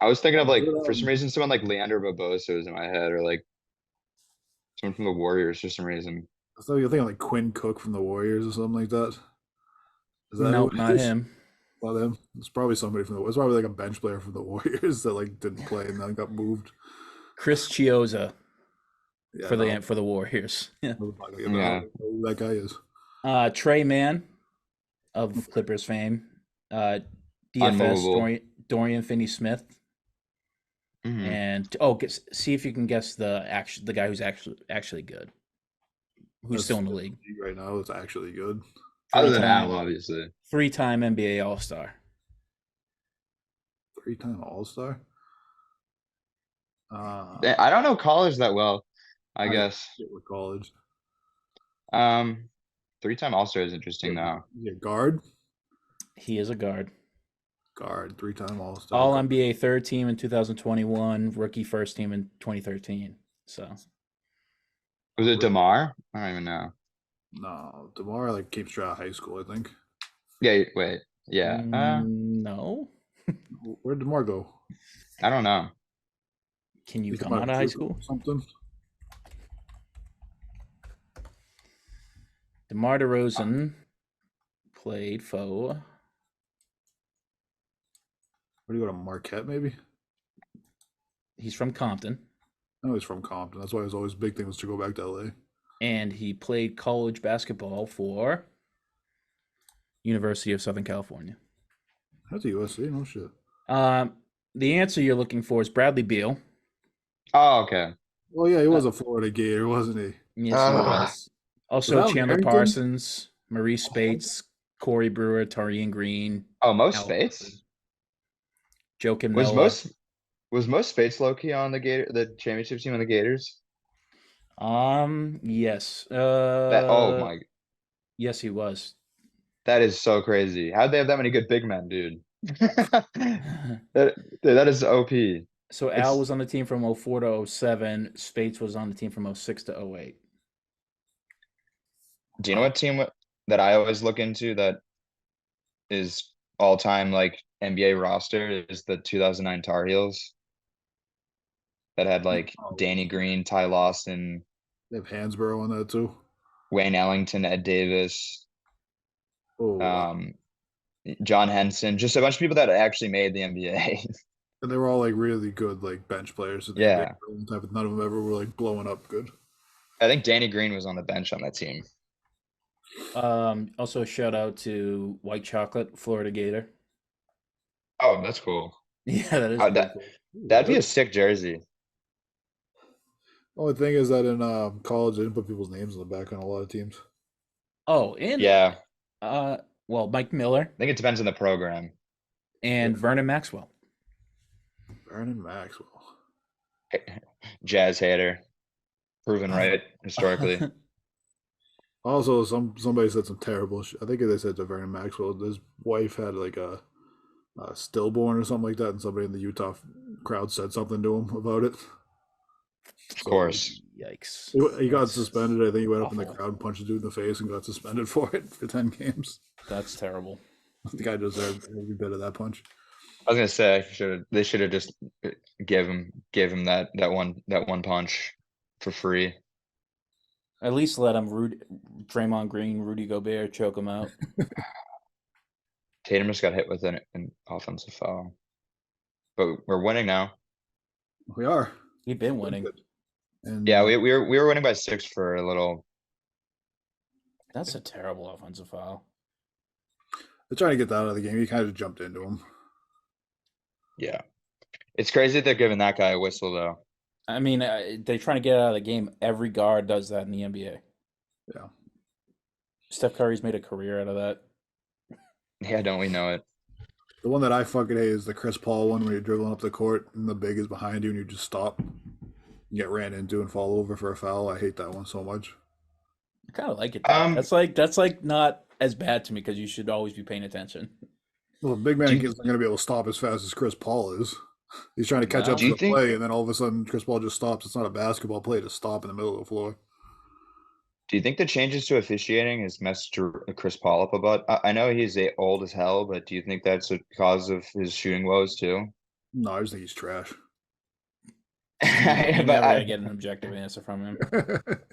I was thinking of like for some reason someone like Leandro Barbosa was in my head or like someone from the Warriors for some reason. So you're thinking like Quinn Cook from the Warriors or something like that. Is that Nope, who it not is? him. Not him. It's probably somebody from the. It's probably like a bench player from the Warriors that like didn't play and then got moved. Chris Chioza Yeah, for no, the Warriors. Yeah. I'm not gonna get that. I Yeah. don't know who that guy is. Trey Mann of Clippers fame. DFS Unmovable. Dorian Finney-Smith. Mhm. And see if you can guess the guy who's actually good. Who's still in the league. Right now? It's actually good. Other than Three-time- Al, obviously. 3-time NBA All-Star. 3-time All Star. I don't know college that well, I guess. With college. 3-time All-Star is interesting now. Yeah, guard. He is a guard. Guard. 3-time All Star. All NBA third team in 2021, rookie first team in 2013. So Was it DeMar? I don't even know. No, DeMar like came straight out of high school, I think. Yeah, wait. Yeah. no. Where'd DeMar go? I don't know. Can you He come out of high Duke school? or something? DeMar DeRozan played for. Where do you go to Marquette? Maybe. He's from Compton, I know he's from Compton. That's why his always big thing was to go back to LA. and he played college basketball for University of Southern California. That's a USC. No shit. The answer you're looking for is Bradley Beal. Oh, okay. Well, yeah, he was a Florida Gator, wasn't he? Yes, he Ah. was. Also, Was that Chandler Barrington? Parsons, Maurice Spates, Corey Brewer, Tarian Green, Oh, most Al- Spates? Joakim Was Noah. most Spates low-key on the championship team on the Gators? Yes. Oh my, Yes, he was. that is so crazy. How'd they have that many good big men, dude? That is OP. So Al was on the team from 04 to 07. Spates was on the team from 06 to 08. Do you know what team that I always look into that is all-time like NBA roster is the 2009 Tar Heels? That had like Danny Green, Ty Lawson, They have Hansborough on that too. Wayne Ellington, Ed Davis, Oh, wow. John Henson, just a bunch of people that actually made the NBA. And they were all like really good, like bench players. So Yeah. none of them ever were like blowing up good. I think Danny Green was on the bench on that team. Also, a shout out to White Chocolate, Florida Gator. Oh, that's cool. Yeah, that is Oh, pretty cool. That'd be a sick jersey. Only thing is that in college they didn't put people's names on the back on a lot of teams. Oh, and Yeah, well, Mike Miller I think it depends on the program. and Vernon Maxwell. Vernon Maxwell. Jazz hater, proven right historically. Also, somebody said some terrible shit. I think they said to Vernon Maxwell, his wife had like a stillborn or something like that, and somebody in the Utah crowd said something to him about it. Of course. Yikes. He got That's suspended. I think he went up in the awful. crowd and punched a dude in the face and got suspended for it for 10 games. That's terrible. The guy deserved every bit of that punch. I was gonna say they should have just gave him that one punch for free. At least let him Draymond Green, Rudy Gobert choke him out. Tatum just got hit with an offensive foul, but we're winning now. We are. We've been winning. And Yeah, we were winning by 6 for a little. That's a terrible offensive foul. they're trying to get that out of the game. He kind of jumped into him. Yeah, it's crazy that they're giving that guy a whistle though. I mean, they're trying to get out of the game. Every guard does that in the NBA. Yeah. Steph Curry's made a career out of that. Yeah, don't we know it? The one that I fucking hate is the Chris Paul one where you're dribbling up the court and the big is behind you and you just stop. You get ran into and fall over for a foul. I hate that one so much. I kind of like it. Though. That's like not as bad to me because you should always be paying attention. Well, the big man Do you- isn't going to be able to stop as fast as Chris Paul is. He's trying to catch No. up Do to you the think- play, and then all of a sudden Chris Paul just stops. It's not a basketball play to stop in the middle of the floor. Do you think the changes to officiating has messed Chris Paul up about? I know he's old as hell, but do you think that's a cause of his shooting woes too? No, I just think he's trash. You're But never gonna get an objective answer from him.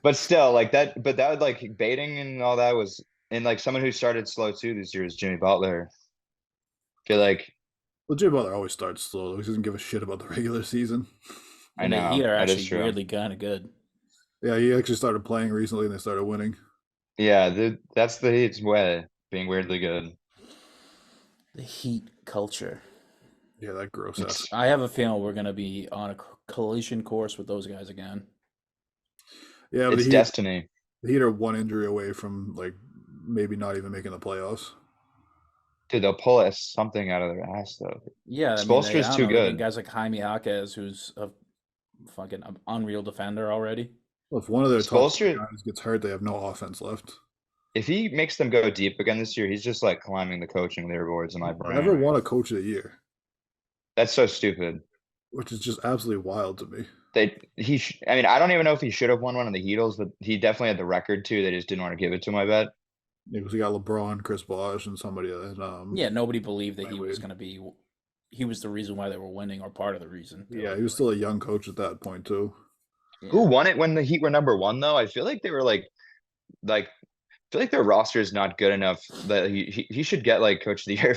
but still, like that. But that would like baiting and all that was, and like someone who started slow too this year is Jimmy Butler. I feel like Well, Jay Butler always starts slow. He doesn't give a shit about the regular season. I And the Heat know are that is actually true. weirdly kind of good. Yeah, he actually started playing recently and they started winning. Yeah, that's the Heat's way, being weirdly good. The Heat culture. Yeah, that gross It's- ass. I have a feeling we're gonna be on a collision course with those guys again. Yeah, but It's the destiny. Heat are one injury away from like maybe not even making the playoffs. Dude, they'll pull us something out of their ass though. Yeah, I mean, Spoelstra's I don't too know. They get good. guys like Jaime Jaquez, who's a fucking unreal defender already. Well, if one of their top Spoelstra- guys gets hurt, they have no offense left. If he makes them go deep again this year, he's just like climbing the coaching leaderboards in my Never brain. won a coach of the year, That's so stupid. which is just absolutely wild to me. I mean, I don't even know if he should have won one of the Heatles, but he definitely had the record too. They just didn't want to give it to him, I bet. Because we got LeBron, Chris Bosh, and somebody. Yeah, nobody believed that he Dwayne was Wade. gonna be. He was the reason why they were winning, or part of the reason. Yeah, he was still a young coach at that point too. Who won it when the Heat were number one though? I feel like they were like I feel like their roster is not good enough that he should get like coach of the year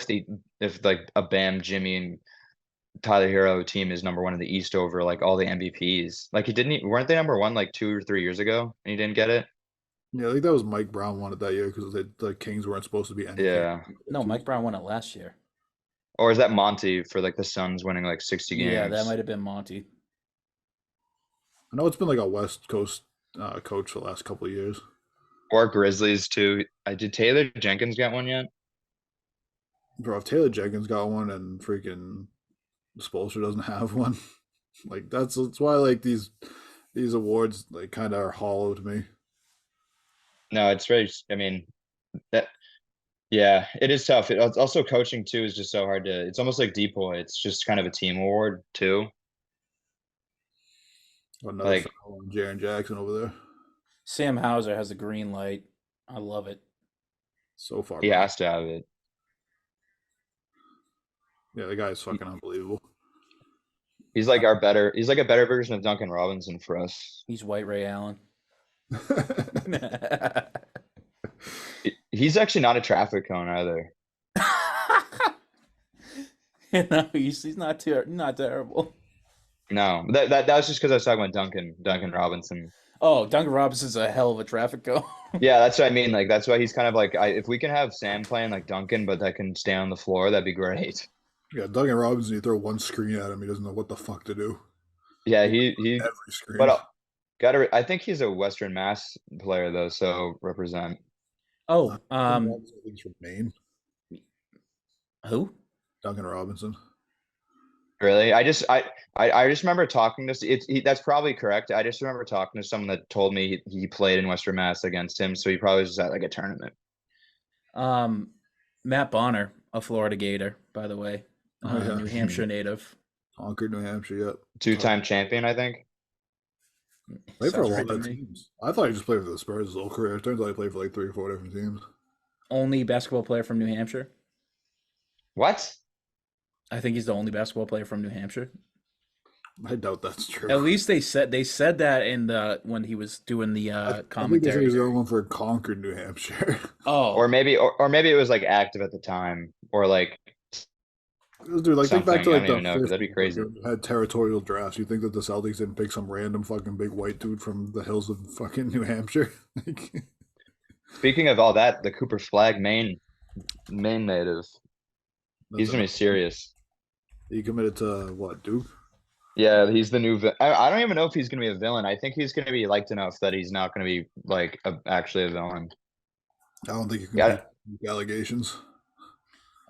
if like a Bam, Jimmy, and Tyler Hero team is number one in the East over like all the MVPs. Like weren't they number one like 2 or 3 years ago and he didn't get it? Yeah, I think that was Mike Brown won it that year because the Kings weren't supposed to be anything. Yeah. No, Mike Brown won it last year. Or is that Monty for like the Suns winning like 60 games? Yeah, that might have been Monty. I know it's been like a West Coast coach for the last couple of years. Or Grizzlies too. Did Taylor Jenkins get one yet? Bro, if Taylor Jenkins got one and freaking Spoelstra doesn't have one, like that's why like these awards like kind of are hollow to me. No, it's very. I mean, that. Yeah, it is tough. It's also coaching too is just so hard to. It's almost like Depoy. It's just kind of a team award too. Another Like- foul on Jaren Jackson over there. Sam Hauser has a green light. I love it. So far, He back. has to have it. Yeah, the guy is fucking unbelievable. He's like our better. He's like a better version of Duncan Robinson for us. He's White Ray Allen. He's actually not a traffic cone either. No, he's not terrible. No, that was just because I was talking about Duncan Robinson. Oh, Duncan Robinson's a hell of a traffic cone. Yeah, that's what I mean. Like that's why he's kind of like if we can have Sam playing like Duncan, but that can stay on the floor, that'd be great. Yeah, Duncan Robinson, you throw one screen at him, he doesn't know what the fuck to do. Yeah, he. Every screen. But I think he's a Western Mass player though, so represent. Oh, Duncan Robinson, I think he's from Maine. who? Duncan Robinson. Really, I just remember talking to. That's probably correct. I just remember talking to someone that told me he played in Western Mass against him, so he probably was just at like a tournament. Matt Bonner, a Florida Gator, by the way, Oh, yeah. New Hampshire native. Concord, New Hampshire, yep. 2-time champion, I think. Played for a Sounds lot right to of me. teams. I thought he just played for the Spurs his whole career. It turns out he played for like 3 or 4 different teams. Only basketball player from New Hampshire. What? I think he's the only basketball player from New Hampshire. I doubt that's true. At least they said that in the when he was doing the I think they said commentary. he was the only one for Concord, New Hampshire. Oh, Or maybe it was like active at the time, or like Dude, like think back to Something, I like don't even know, 'cause the that'd be 50s, crazy. when you had territorial drafts. You think that the Celtics didn't pick some random fucking big white dude from the hills of fucking New Hampshire? Like, speaking of all that, the Cooper Flag Maine native. He's gonna be serious. He committed to what, Duke? Yeah, he's the new. I don't even know if he's gonna be a villain. I think he's gonna be liked enough that he's not gonna be like actually a villain. I don't think you can Yeah. keep allegations.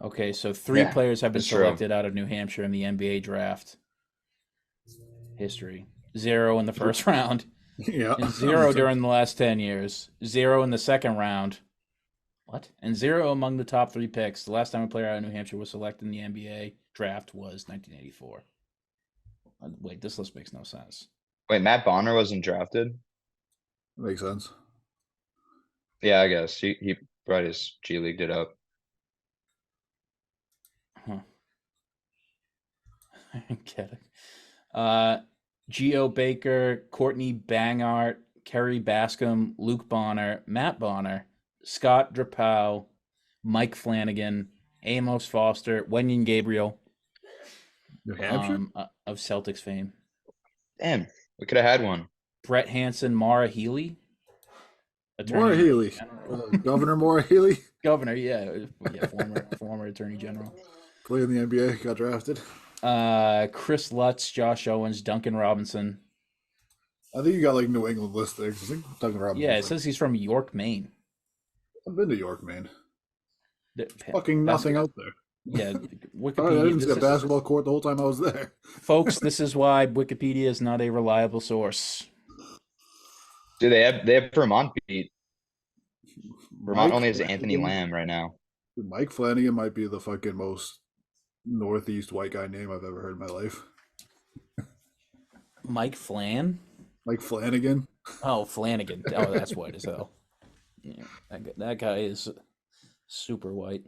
okay. So three Yeah, players have been that's true. selected out of New Hampshire in the NBA draft history. 0 in the first round, Yeah. and 0 during the last 10 years. 0 in the second round. What? And 0 among the top 3 picks. The last time a player out of New Hampshire was selected in the NBA draft was 1984. Wait, this list makes no sense. Wait, Matt Bonner wasn't drafted? Makes sense. Yeah, I guess he brought his G Leagued it up. Huh. I don't get it. Geo Baker, Courtney Bangart, Kerry Bascom, Luke Bonner, Matt Bonner, Scott Drapow, Mike Flanagan, Amos Foster, Wenyon Gabriel, New Hampshire. of Celtics fame, Damn, we could have had one. Brett Hansen, Mara Healy, Maura Attorney Healy, General. Governor Maura Healy, Governor, former Attorney General. played in the NBA, got drafted. Chris Lutz, Josh Owens, Duncan Robinson. I think you got like New England listed. I think Duncan Robinson. Yeah, it says he's from York, Maine. I've been to York, man. The- Fucking nothing out there. Yeah, I Wikipedia. didn't see a This is, basketball court the whole time I was there. folks, this is why Wikipedia is not a reliable source. Dude, they have Vermont beat. Vermont Mike only has Anthony Flanagan- Lamb right now. Mike Flanagan might be the fucking most Northeast white guy name I've ever heard in my life. Mike Flan? Mike Flanagan. Oh, Flanagan. Oh, that's white as hell. Yeah, that guy is super white.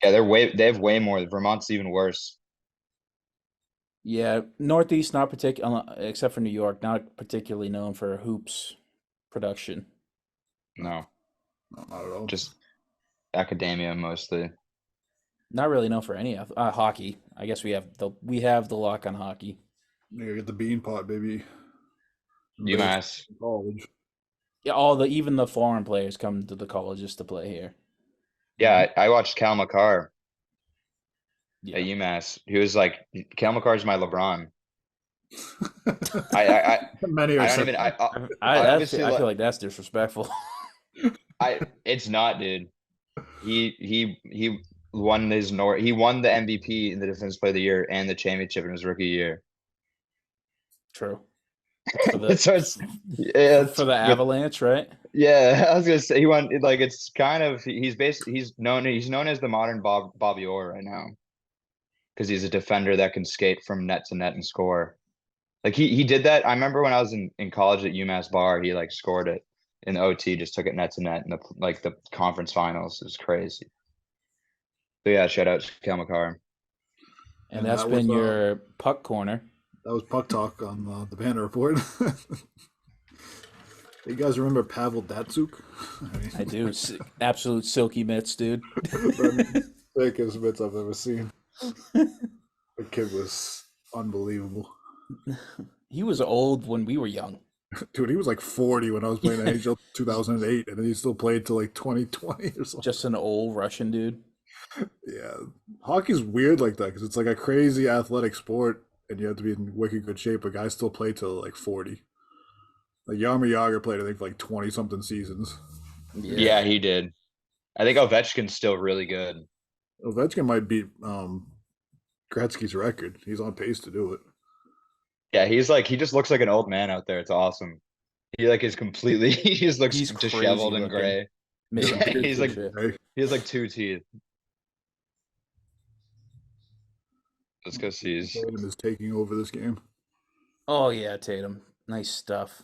Yeah, they have way more. Vermont's even worse. Yeah, Northeast, not particular, except for New York, not particularly known for hoops production. No, No, not at all. just academia mostly. Not really known for any hockey. I guess we have the lock on hockey. You get the bean pot, baby. UMass. College. Yeah, even the foreign players come to the colleges to play here. Yeah, I watched Cal McCarr Yeah. at UMass. He was like, Cal McCarr's my LeBron. I Many are don't saying even. I obviously, feel like that's disrespectful. It's not, dude. He won he won the MVP in the Defensive Player of the Year and the championship in his rookie year. True. For the, So it's for the Avalanche, right? Yeah, I was gonna say he won. Like it's kind of he's known as the modern Bobby Orr right now because he's a defender that can skate from net to net and score. Like he did that. I remember when I was in college at UMass Bar, he like scored it in the OT, just took it net to net in the conference finals. It was crazy. So yeah, shout out to Cal McCarr. And And that's that been was, your puck corner. that was Puck Talk on the Banner Report. You guys remember Pavel Datsuk? I do. Absolute silky mitts, dude. Thickest mitts I've ever seen. The kid was unbelievable. He was old when we were young. Dude, he was like 40 when I was playing NHL 2008, and then he still played till like 2020 or something. Just an old Russian dude. Yeah. Hockey's weird like that because it's like a crazy athletic sport, and you have to be in wicked good shape, but guys still play till like 40. Like Yarmir Jagr played, I think, for like 20 something seasons. Yeah, he did. I think Ovechkin's still really good. Ovechkin might beat Gretzky's record. He's on pace to do it. Yeah, he just looks like an old man out there. It's awesome. He like is completely he just looks He's disheveled crazy and looking. gray. Making Yeah, pictures he's and like- shit. Hey, He has like 2 teeth. Let's go see. Tatum is taking over this game. Oh yeah, Tatum. Nice stuff.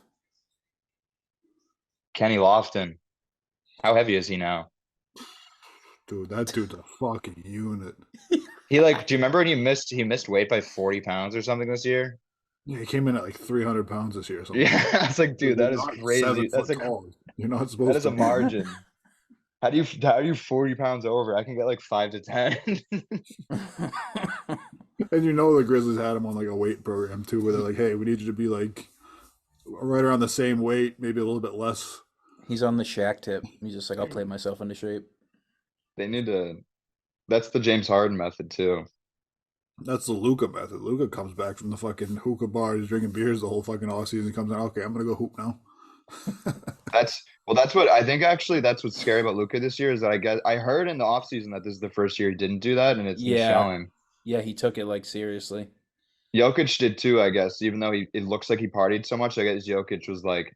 Kenny Lofton. How heavy is he now? Dude, that dude's a fucking unit. He like, do you remember when he missed weight by 40 pounds or something this year? Yeah, he came in at like 300 pounds this year or something. Yeah, I was like, dude, that is You're not crazy. 7 That's foot like tall. You're not supposed that is to a be. margin. How do you 40 pounds over? I can get like 5 to 10. And you know the Grizzlies had him on like a weight program too, where they're like, hey, we need you to be like right around the same weight, maybe a little bit less. He's on the Shaq tip. He's just like, I'll play myself into shape. They need to. That's the James Harden method too. That's the Luca method. Luca comes back from the fucking hookah bar, he's drinking beers the whole fucking offseason, comes out, okay, I'm gonna go hoop now. That's what I think. Actually, that's what's scary about Luka this year is that I heard in the offseason that this is the first year he didn't do that, and it's been Yeah. showing. Yeah, he took it like seriously. Jokic did too, I guess. Even though it looks like he partied so much, I guess Jokic was like,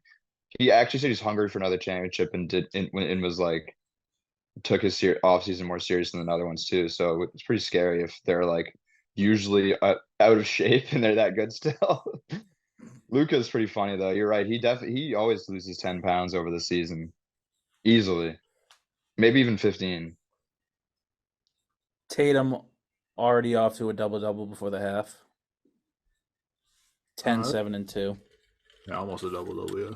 he actually said he's hungry for another championship and was like, took his offseason more seriously than other ones too. So it's pretty scary if they're like usually out of shape and they're that good still. Luka's pretty funny though. You're right. He always loses 10 pounds over the season, easily, maybe even 15. Tatum already off to a double-double before the half. 10, 7, and 2. Yeah, almost a double. Yeah.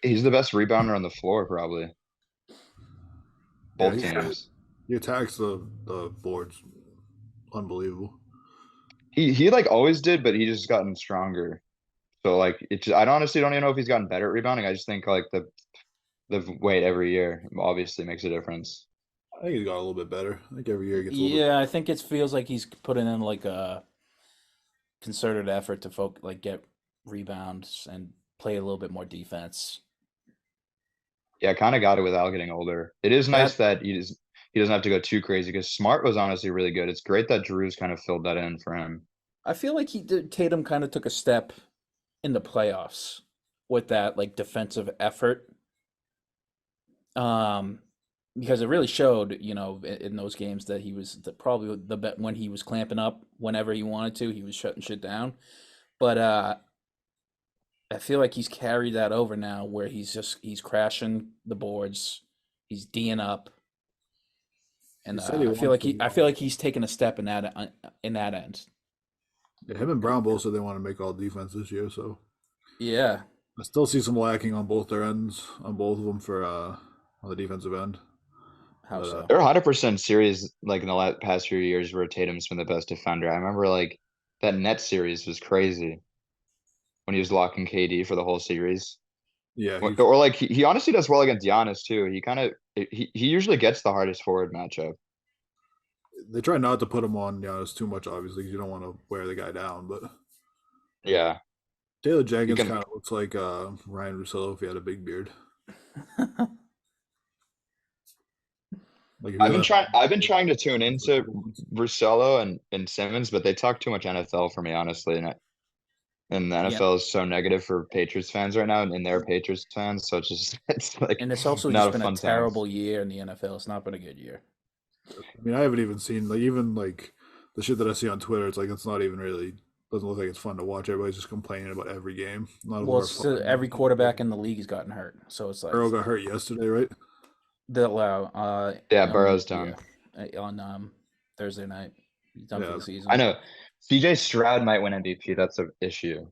He's the best rebounder on the floor, probably. Yeah, Both teams. he attacks the boards. Unbelievable. He like always did, but he just gotten stronger. So like I honestly don't even know if he's gotten better at rebounding. I just think like the weight every year obviously makes a difference. I think he's got a little bit better. I think every year he gets a little Yeah, I think it feels like he's putting in like a concerted effort to get rebounds and play a little bit more defense. Yeah, kind of got it without getting older. It is nice That that he doesn't have to go too crazy because Smart was honestly really good. It's great that Drew's kind of filled that in for him. I feel like Tatum kind of took a step in the playoffs with that like defensive effort. Because it really showed, in those games that he was probably the bet when he was clamping up whenever he wanted to, he was shutting shit down. But I feel like he's carried that over now, where he's crashing the boards, he's D'ing up, and He said he I feel wants like to, I feel like he's taken a step in that end. yeah, him and Brown both said they want to make all defense this year, so Yeah, I still see some lacking on both their ends, on both of them for on the defensive end. how But so? They're 100% series like in the past few years where Tatum's been the best defender. I remember like that Nets series was crazy when he was locking KD for the whole series. yeah, Or like he honestly does well against Giannis too. He usually gets the hardest forward matchup. they try not to put him on Giannis too much, obviously, because you don't want to wear the guy down. But Yeah, Taylor you Jenkins can. kind of looks like Ryan Russillo if he had a big beard. Like if he had I've been trying to tune into Russello and Simmons, but they talk too much NFL for me, honestly. And the Yeah, NFL is so negative for Patriots fans right now, and they're Patriots fans, so it's just it's like and it's also not just a been a fun time. terrible year in the NFL. It's not been a good year. I mean, I haven't even seen even like the shit that I see on Twitter. It's like it's not even really doesn't look like it's fun to watch. Everybody's just complaining about every game. None of them Well, are it's fun. every quarterback in the league has gotten hurt, so it's like Earl got hurt yesterday, right? Yeah, Burrow's done. on Thursday night. He's done for Yeah. the season. I know. CJ Stroud might win MVP. That's an issue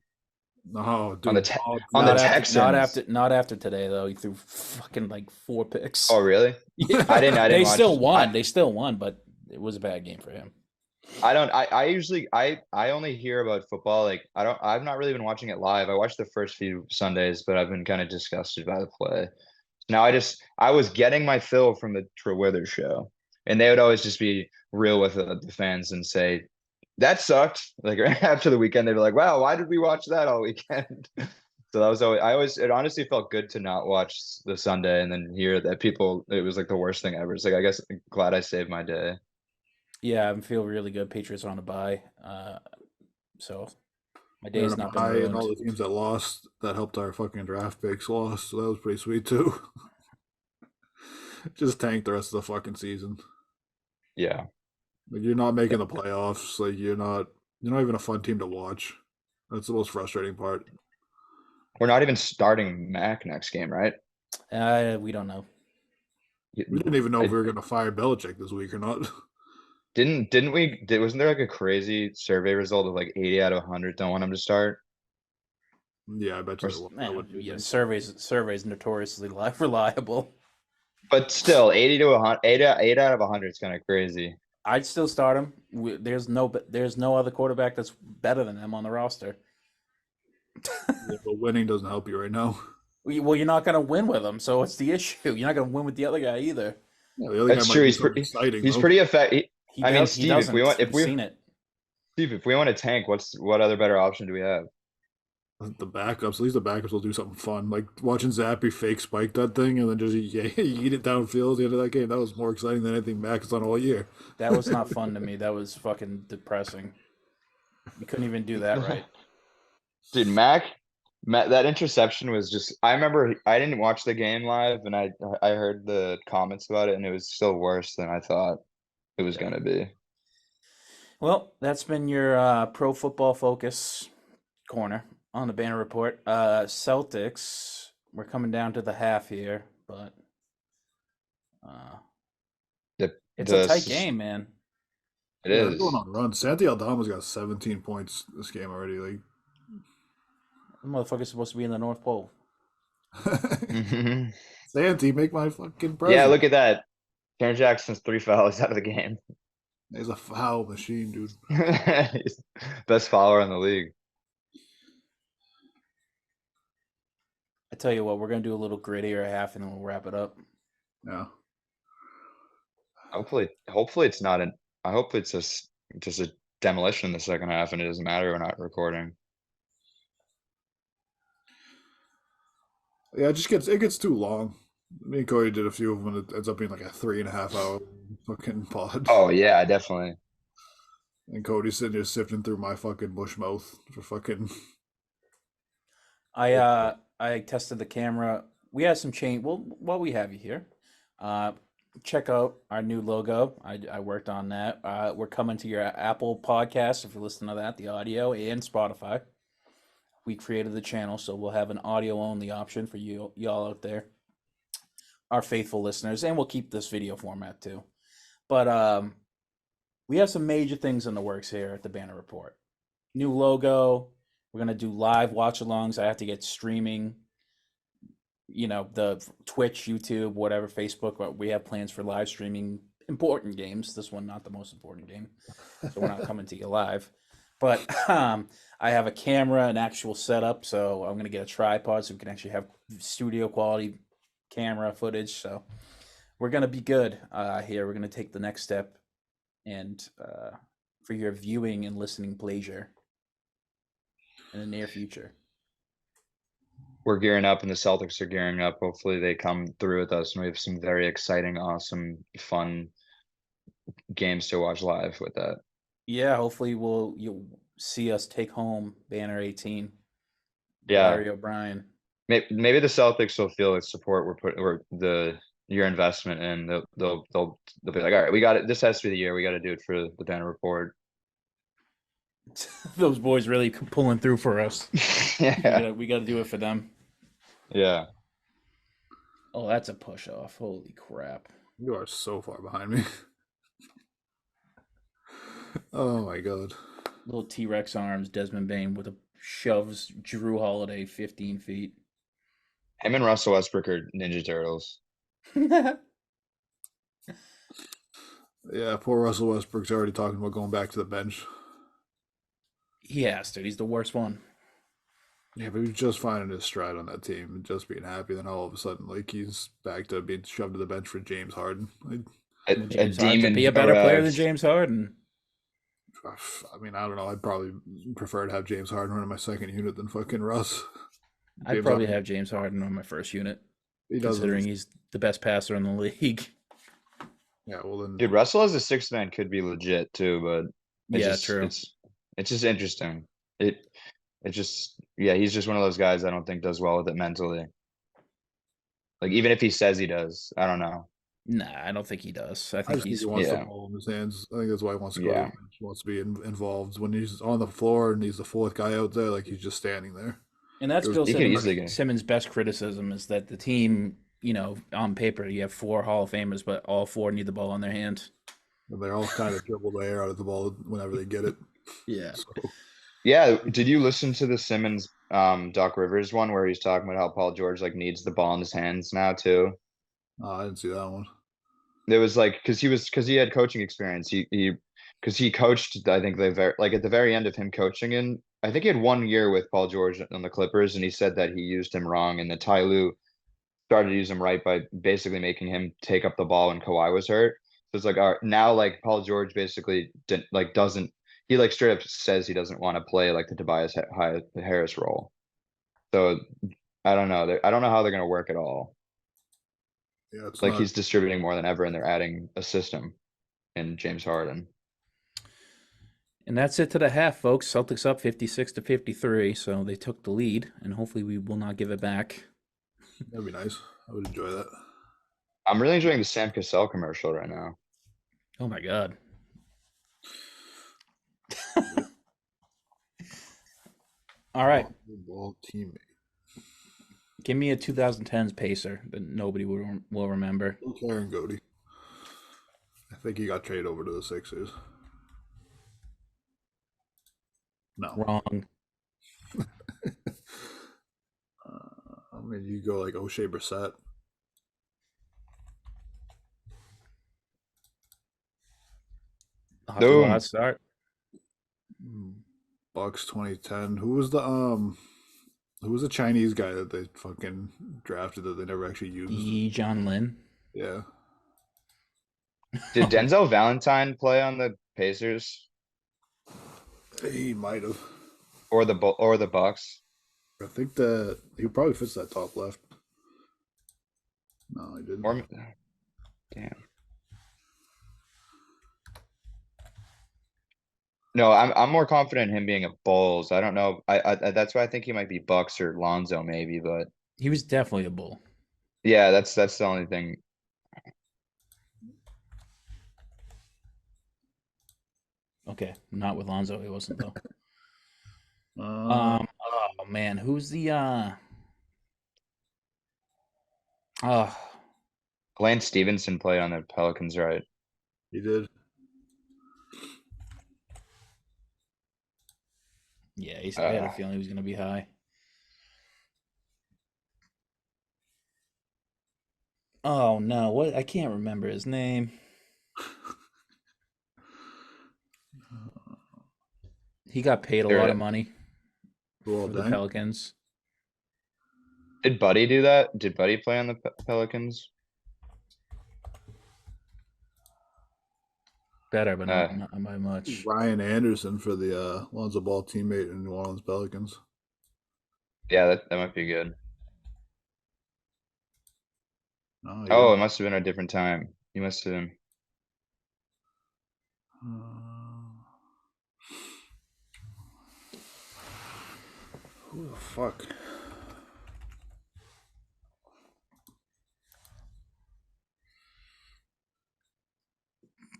No, on the dude. on the Not after, Texans. not after today though. He threw fucking like 4 picks. Oh, really? Yeah, I didn't they watch. still won. They still won, but it was a bad game for him. I don't. I usually I only hear about football. Like I've not really been watching it live. I watched the first few Sundays, but I've been kind of disgusted by the play. Now I was getting my fill from the Trewither show, and they would always just be real with the fans and say that sucked. Like after the weekend, they'd be like, "Wow, why did we watch that all weekend?" So that was always it honestly felt good to not watch the Sunday and then hear that it was like the worst thing ever. It's like I guess glad I saved my day. Yeah, I feel really good. Patriots are on a bye, so my They're day's on a not been bye, and all ruined. the teams that lost that helped our fucking draft picks lost. So that was pretty sweet too. Just tank the rest of the fucking season. Yeah. Like you're not making the playoffs. Like you're not even a fun team to watch. That's the most frustrating part. We're not even starting Mac next game, right? We don't know. We didn't even know if I- we were gonna fire Belichick this week or not. Didn't we wasn't there like a crazy survey result of like 80 out of 100 don't want him to start? Yeah, I bet you Or there was. That would be nice. Surveys notoriously reliable. But still 80 to 100 8 out of 100 is kind of crazy. I'd still start him. There's no other quarterback that's better than him on the roster. Yeah, but winning doesn't help you right now. Well, you're not going to win with him, so it's the issue. You're not going to win with the other guy either. Yeah, the other That's guy true. might do He's something pretty exciting. he's though. pretty effective. I mean, He Steve, doesn't. if We've seen it. we want to tank, what other better option do we have? The backups, at least the backups will do something fun, like watching Zappy fake spike that thing and then just eat it downfield at the end of that game. That was more exciting than anything Mac has done all year. That was not fun to me. That was fucking depressing. You couldn't even do that right. Dude, Mac, that interception was just. I remember I didn't watch the game live, and I heard the comments about it, and it was still worse than I thought it was gonna be. Well, that's been your pro football focus corner on the Banner Report. Celtics, we're coming down to the half here, but The, it's the a tight s- game, man. It Yeah, is. they're going on a run. Santi Aldama's got 17 points this game already. Like The motherfucker's supposed to be in the North Pole. Mhm. Santi, make my fucking Yeah, present. look at that. Karen Jackson's 3 fouls out of the game. He's a foul machine, dude. He's best follower in the league. I tell you what, we're gonna do a little grittier half, and then we'll wrap it up. Yeah. Hopefully it's not an. I hope it's just a demolition in the second half, and it doesn't matter we're not recording. Yeah, it gets too long. Me and Corey did a few of them, and it ends up being like a 3.5 hour fucking pod. Oh yeah, definitely. And Cody's sitting there sifting through my fucking bush mouth for fucking. I tested the camera. We have some change. Well, while we have you here, uh, check out our new logo. I worked on that. We're coming to your Apple podcast if you're listening to that, the audio, and Spotify. We created the channel, so we'll have an audio only option for y'all out there, our faithful listeners, and we'll keep this video format too. But we have some major things in the works here at the Banner Report. New logo. We're gonna do live watch-alongs. I have to get streaming. The Twitch, YouTube, whatever, Facebook. But we have plans for live streaming important games. This one not the most important game, so we're not coming to you live. But I have a camera, an actual setup, so I'm gonna get a tripod so we can actually have studio quality camera footage. So we're gonna be good here. We're gonna take the next step, and for your viewing and listening pleasure in the near future. We're gearing up, and the Celtics are gearing up. Hopefully, they come through with us, and we have some very exciting, awesome, fun games to watch live with that. Yeah, hopefully you'll see us take home Banner 18. Yeah, Larry O'Brien. maybe the Celtics will feel the support or your investment in. They'll be like, all right, we got it. This has to be the year. We got to do it for the Banner Report. Those boys really pulling through for us. Yeah, We got to do it for them. yeah. Oh, that's a push off. Holy crap. You are so far behind me. Oh my god. Little T-Rex arms, Desmond Bain with a shoves Drew Holiday 15 feet. Him and Russell Westbrook are Ninja Turtles. Yeah, poor Russell Westbrook's already talking about going back to the bench. He has to. He's the worst one. Yeah, but he's just finding his stride on that team and just being happy. Then all of a sudden, like he's back to being shoved to the bench for James Harden. A James Harden demon could be a better player than arrives. James Harden. I mean, I don't know. I'd probably prefer to have James Harden running my second unit than fucking Russ. I'd James probably Harden, have James Harden on my first unit, he considering doesn't. he's the best passer in the league. Yeah, well then. Dude, Russell as a sixth man could be legit too, but Yeah, true. It's just interesting. He's just one of those guys I don't think does well with it mentally. Like even if he says he does, I don't know. Nah, I don't think he does. I I think just think he's he wants yeah. the ball in his hands. I think that's why he wants to go. To Yeah. the bench. He wants to be involved when he's on the floor and he's the fourth guy out there. Like he's just standing there. And that's Bill He could easily Simmons, get. Simmons' best criticism is that the team, on paper, you have 4 Hall of Famers, but all 4 need the ball in their hands. And they're all kind of dribble the air out of the ball whenever they get it. Yeah. So, Yeah, did you listen to the Simmons Doc Rivers one where he's talking about how Paul George like needs the ball in his hands now too? I didn't see that one. There was like because he had coaching experience. Because he coached, I think at the very end of him coaching, and I think he had 1 year with Paul George on the Clippers, and he said that he used him wrong, and that Ty Lue started to use him right by basically making him take up the ball when Kawhi was hurt. So it's like, all right, now like Paul George basically doesn't he like straight up says he doesn't want to play like the Tobias Harris role. So I don't know. I don't know how they're gonna work at all. Yeah, it's Like not. he's distributing more than ever, and they're adding a system in James Harden. And that's it to the half, folks. Celtics up 56-53, so they took the lead, and hopefully we will not give it back. That'd be nice. I would enjoy that. I'm really enjoying the Sam Cassell commercial right now. Oh my god. All right. Ball teammate. Give me a 2010s Pacer that nobody will remember. Aaron Goody. I think he got traded over to the Sixers. No. Wrong. mean, you go like O'Shea Brissett. I'll have to go Boom. hot start. Bucks 2010. Who was the Chinese guy that they fucking drafted that they never actually used? E. John Lynn. Yeah. Did Denzel Valentine play on the Pacers He might have. or the Bucks? I think that he probably fits that top left. No, he didn't. Or damn. No, I'm more confident in him being a Bulls. I don't know. I that's why I think he might be Bucks or Lonzo maybe, but He was definitely a Bull. yeah, that's the only thing. Okay, not with Lonzo. He wasn't though. Uh, Oh man, who's the Lance Stevenson played on the Pelicans, right? he did. yeah, I had a feeling he was gonna be high. Oh no, what I can't remember his name. He got paid a There lot it of is. money Well, for the dang. Pelicans. Did Buddy do that? Did Buddy play on the Pelicans? Better, but not by much. Ryan Anderson for the Lonzo Ball teammate in New Orleans Pelicans. Yeah, that might be good. No, he Oh, it didn't. must have been a different time. He must have been. Who the fuck?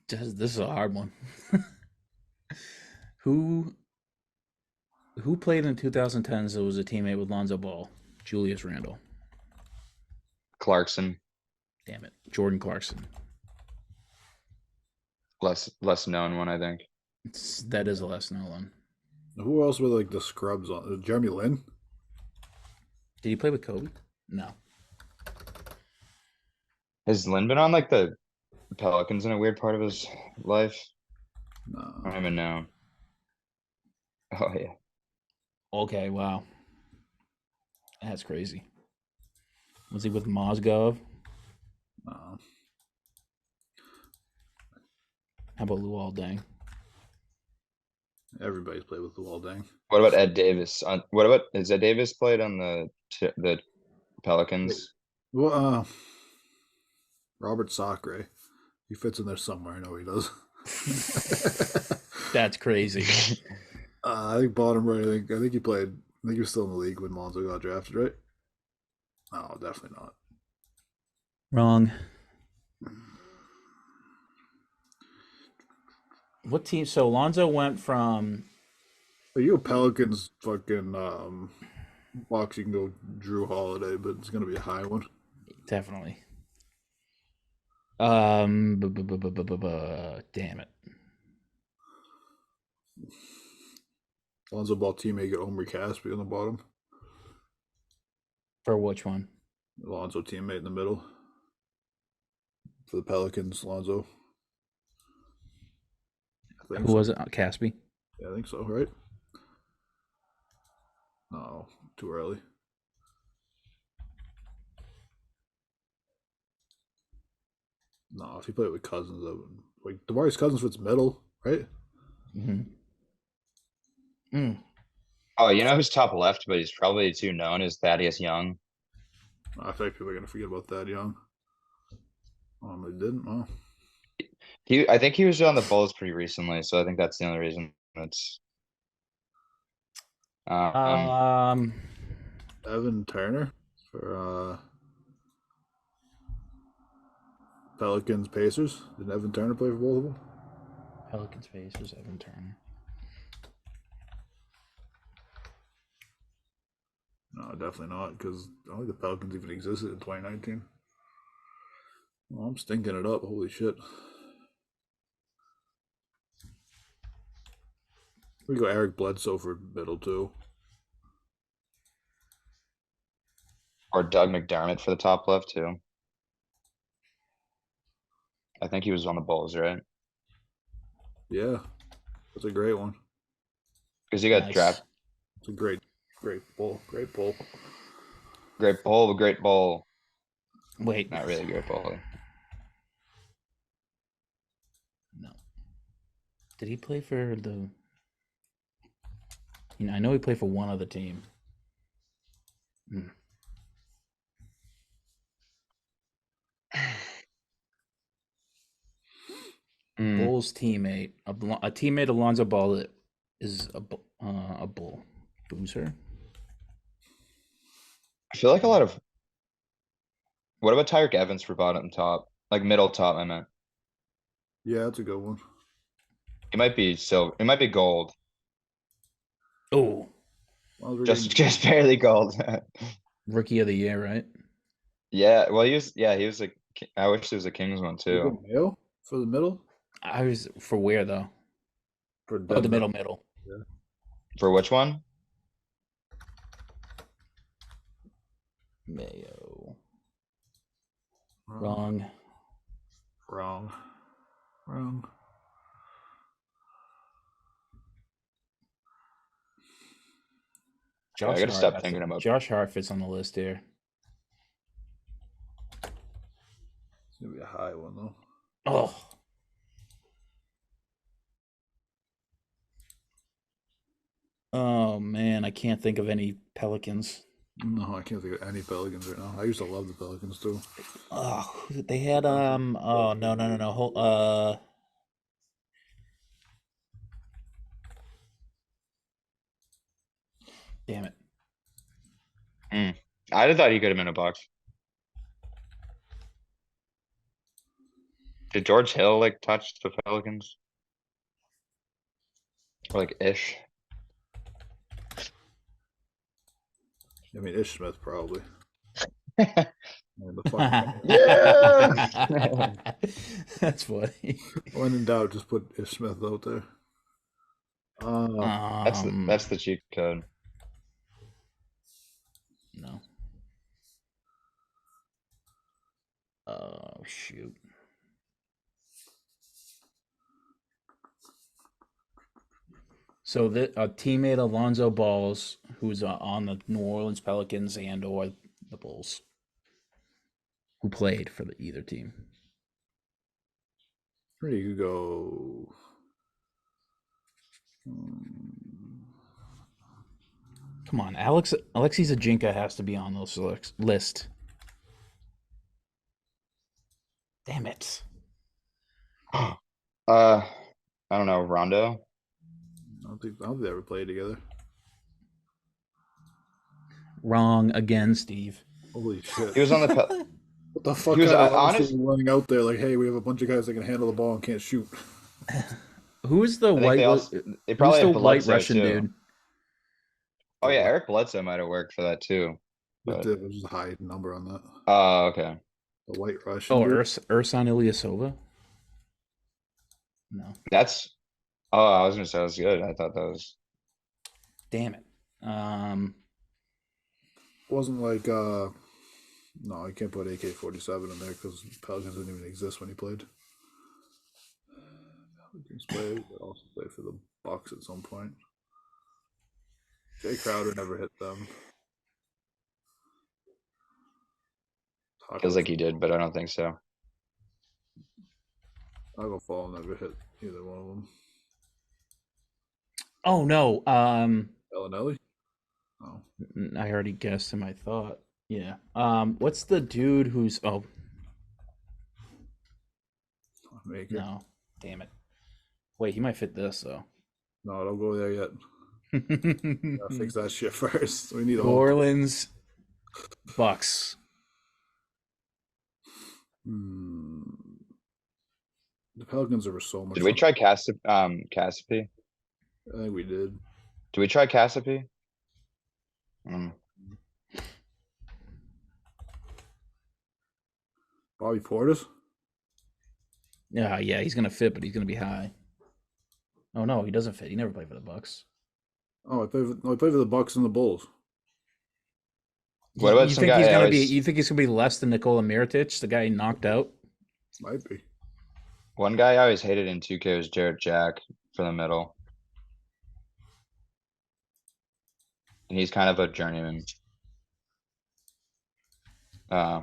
This is a hard one. Who played in 2010s that was a teammate with Lonzo Ball? Julius Randle. Clarkson, Damn it. Jordan Clarkson. less known one, I think. That is a less known one. Who else were like the scrubs on? Jeremy Lin? Did he play with Kobe? No. Has Lin been on like the Pelicans in a weird part of his life? I No. don't even know. Oh yeah. Okay, wow. That's crazy. Was he with Mozgov? No. How about Luol Deng? Everybody's played with Luol Deng. What about Ed Davis? Has Ed Davis played on the Pelicans? Well, Robert Sacre. He fits in there somewhere. I know he does. That's crazy. I think bottom right. I think he played. I think he was still in the league when Lonzo got drafted, right? No, definitely not. Wrong. What team? So Lonzo went from. Are you a Pelicans fucking box? You can go Drew Holiday, but it's gonna be a high one. Definitely. Damn it. Lonzo Ball teammate got Omri Caspi on the bottom. For which one? Lonzo teammate in the middle. For the Pelicans, Lonzo. Who was it? Caspi? Yeah, I think so, right? No, too early. No, if he played with Cousins, that would, like DeMarcus Cousins fits middle, right? Mm-hmm. Mm. Oh, you know who's top left, but he's probably too known is Thaddeus Young. I think people are gonna forget about that young. They didn't. Oh. I think he was on the Bulls pretty recently, so I think that's the only reason it's. Evan Turner for Pelicans Pacers. Did Evan Turner play for both of them? Pelicans Pacers, Evan Turner. No, definitely not, because I don't think the Pelicans even existed in 2019. Well, I'm stinking it up. Holy shit. We go Eric Bledsoe for middle too. Or Doug McDermott for the top left too. I think he was on the Bulls, right? Yeah, that's a great one. Because he got Nice. drafted. It's a great pull. Great pull. Great bowl. Wait, Not really great bowl. no. Did he play for the? I know he played for one other team. Bull's teammate, a teammate Alonzo Ball is a Bull boozer. I feel like a lot of. What about Tyreek Evans for bottom top? Like middle top, I meant. Yeah, that's a good one. It might be silver. It might be gold. Oh, Well, we're Just getting- barely gold. rookie of the year, right? Yeah, well, he was like. I wish there was a Kings one we too. go Mayo for the middle. I was for where though? For Oh, the Denver. middle. For which one? Mayo. Wrong. Wrong. I gotta stop thinking about. Josh Hartford's on the list here. It's gonna be a high one though. Oh. Oh man, I can't think of any Pelicans. No, I can't think of any Pelicans right now. I used to love the Pelicans too. Oh, they had oh no. Damn it. I thought he could have been a Bucks. Did George Hill like touch the Pelicans? Or like ish? I mean, Ish Smith probably. Yeah, the fuck. Yeah. That's funny. When in doubt, just put Ish Smith out there. That's the cheat code. No. Oh shoot. So a teammate Alonzo Balls, who's on the New Orleans Pelicans and or the Bulls, who played for either team. Where you go? Come on, Alexei Zajinka has to be on this list. Damn it. I don't know, Rondo. I don't think they ever played together. Wrong again, Steve. Holy shit! He was on the What the fuck? He was kind of honest- running out there like, hey, we have a bunch of guys that can handle the ball and can't shoot. Who is the I think white? they probably who's have the white Bledsoe, Russian too. dude? Oh yeah, Eric Bledsoe might have worked for that too. But But- it was a high number on that. Oh, okay. The white Russian. Oh, dude. Ursan Ilyasova. No, That's. Oh, I was gonna say that was good. I thought that was. damn it. Wasn't like no, I can't put AK-47 in there because Pelicans didn't even exist when he played. Pelicans played, but also played for the Bucks at some point. Jay Crowder never hit them. Feels like he did, but I don't think so. Taco Fall never hit either one of them. Oh no. Bellinelli? Oh, I already guessed him. I thought. Yeah. What's the dude who's? Oh make it. no. Damn it. Wait, he might fit this though. No, don't go there yet. Gotta fix that shit first. We need New all. Orleans Bucks. The Pelicans are so much. Did we fun. try Cassidy? I think we did. Did we try Cassidy? Bobby Portis? Yeah, he's gonna fit, but he's gonna be high. Oh no, he doesn't fit. He never played for the Bucks. Oh, I played for the Bucks and the Bulls. What about You some think he's guy I gonna be? always You think he's gonna be less than Nikola Mirotic, the guy he knocked out? Might be. one guy I always hated in 2K was Jarrett Jack for the middle. And he's kind of a journeyman. Uh,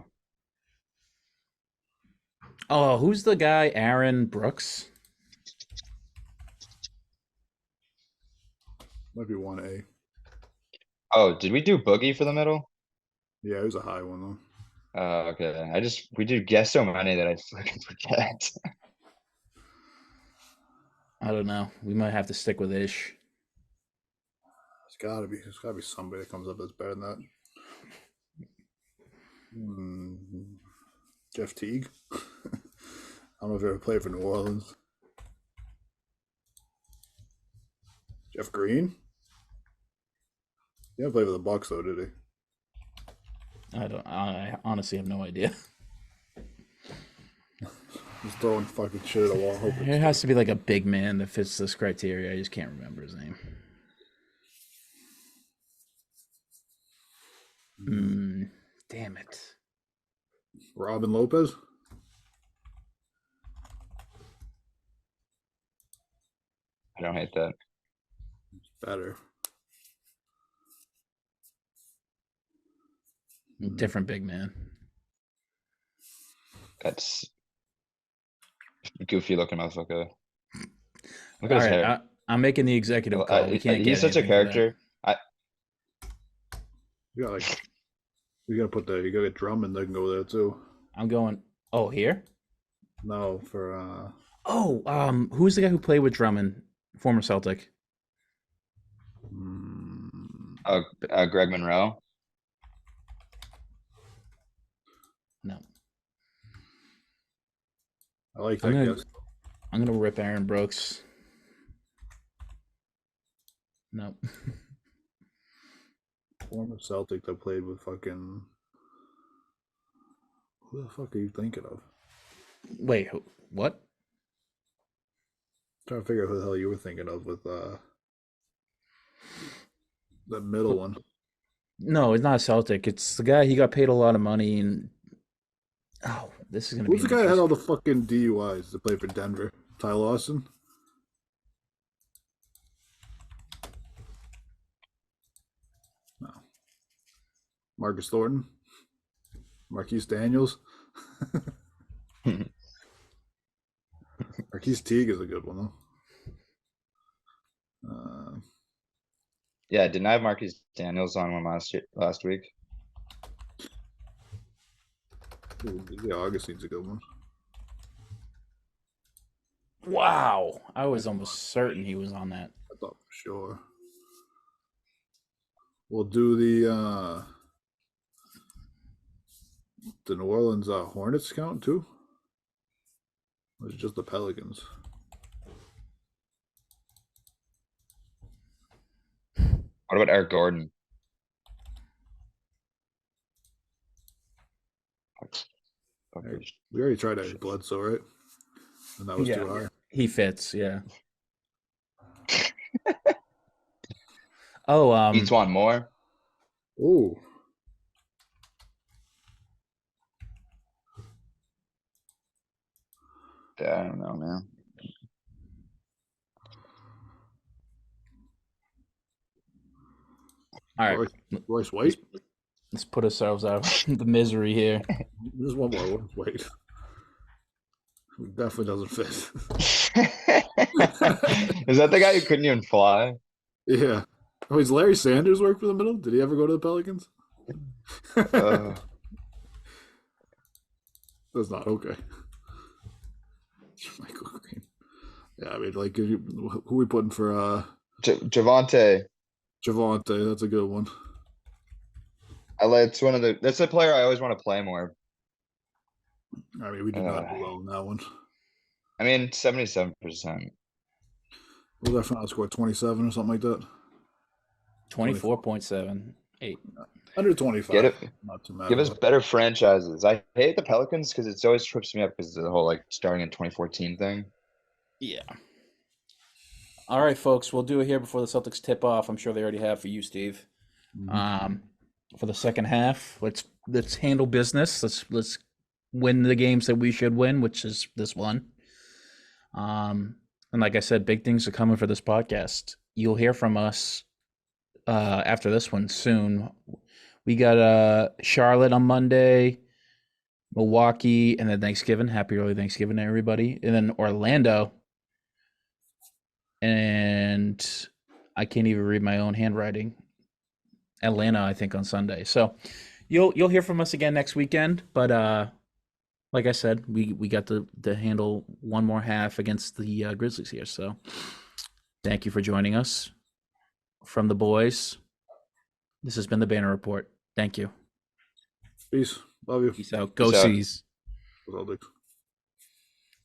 Oh, who's the guy? Aaron Brooks. Might be 1A. oh, did we do Boogie for the middle? Yeah, it was a high one though. Okay. We do guess so many that I fucking forget. I don't know. We might have to stick with Ish. There's gotta be somebody that comes up that's better than that. Jeff Teague. I don't know if he ever played for New Orleans. Jeff Green. He didn't play for the Bucks though, did he? I honestly have no idea. Just throwing fucking shit at a wall. Hoping It has to be like a big man that fits this criteria. I just can't remember his name. Damn it. Robin Lopez. I don't hate that. Better. Different big man. That's goofy looking motherfucker. Look at All his right, hair. I'm making the executive call. We can't get He's such a anything for that. character. You gotta like, you gotta get Drummond. They can go there too. I'm going. Oh, here. No, for Oh, who's the guy who played with Drummond? Former Celtic. Greg Monroe. No, I like that I'm gonna- guess. I'm gonna rip Aaron Brooks. No. Former Celtic that played with fucking. Who the fuck are you thinking of? Wait, what? Trying to figure out who the hell you were thinking of with the middle one. No, it's not Celtic. It's the guy. He got paid a lot of money, and this is gonna Who's be. the guy that had all the fucking DUIs that played for Denver? Ty Lawson? No. Marcus Thornton? Marquise Daniels? Marquise Teague is a good one, though. Yeah, didn't I have Marcus Daniels on one last week? Yeah, Augustine's a good one. Wow, I was almost certain he was on that. I thought for sure. We'll do the New Orleans Hornets count too? Or is it just the Pelicans? What about Eric Gordon? We already tried Eric Bledsoe, right? And that was too high. He fits, yeah. Oh, Each one more. Oh, Yeah, I don't know, man. all right. Royce White. Let's put ourselves out of the misery here. There's one more. Royce White. Who definitely doesn't fit. Is that the guy who couldn't even fly? Yeah. Oh, is Larry Sanders work for the middle? Did he ever go to the Pelicans? That's not okay. Michael Green. Yeah, I mean, like, who we putting for Javante. Javante? That's a good one. That's that's a player I always want to play more. I mean, we did not do well in that one. I mean, 77%. What was that final score? 27 or something like that? 24.78. Under 25. Get it? Not too bad. Give us better franchises. I hate the Pelicans because it's always trips me up because of the whole like starting in 2014 thing. Yeah. All right, folks. We'll do it here before the Celtics tip off. I'm sure they already have for you, Steve. for the second half. Let's handle business. Let's win the games that we should win, which is this one. And like I said, big things are coming for this podcast. You'll hear from us after this one soon. We got Charlotte on Monday, Milwaukee, and then Thanksgiving. Happy early Thanksgiving to everybody. And then Orlando. And I can't even read my own handwriting. Atlanta, I think, on Sunday. So you'll hear from us again next weekend. But like I said, we got to handle one more half against the Grizzlies here. So thank you for joining us. From the boys, this has been the Banner Report. Thank you. Peace. Love you. Peace out. Go Peace out. Seas. Celtics.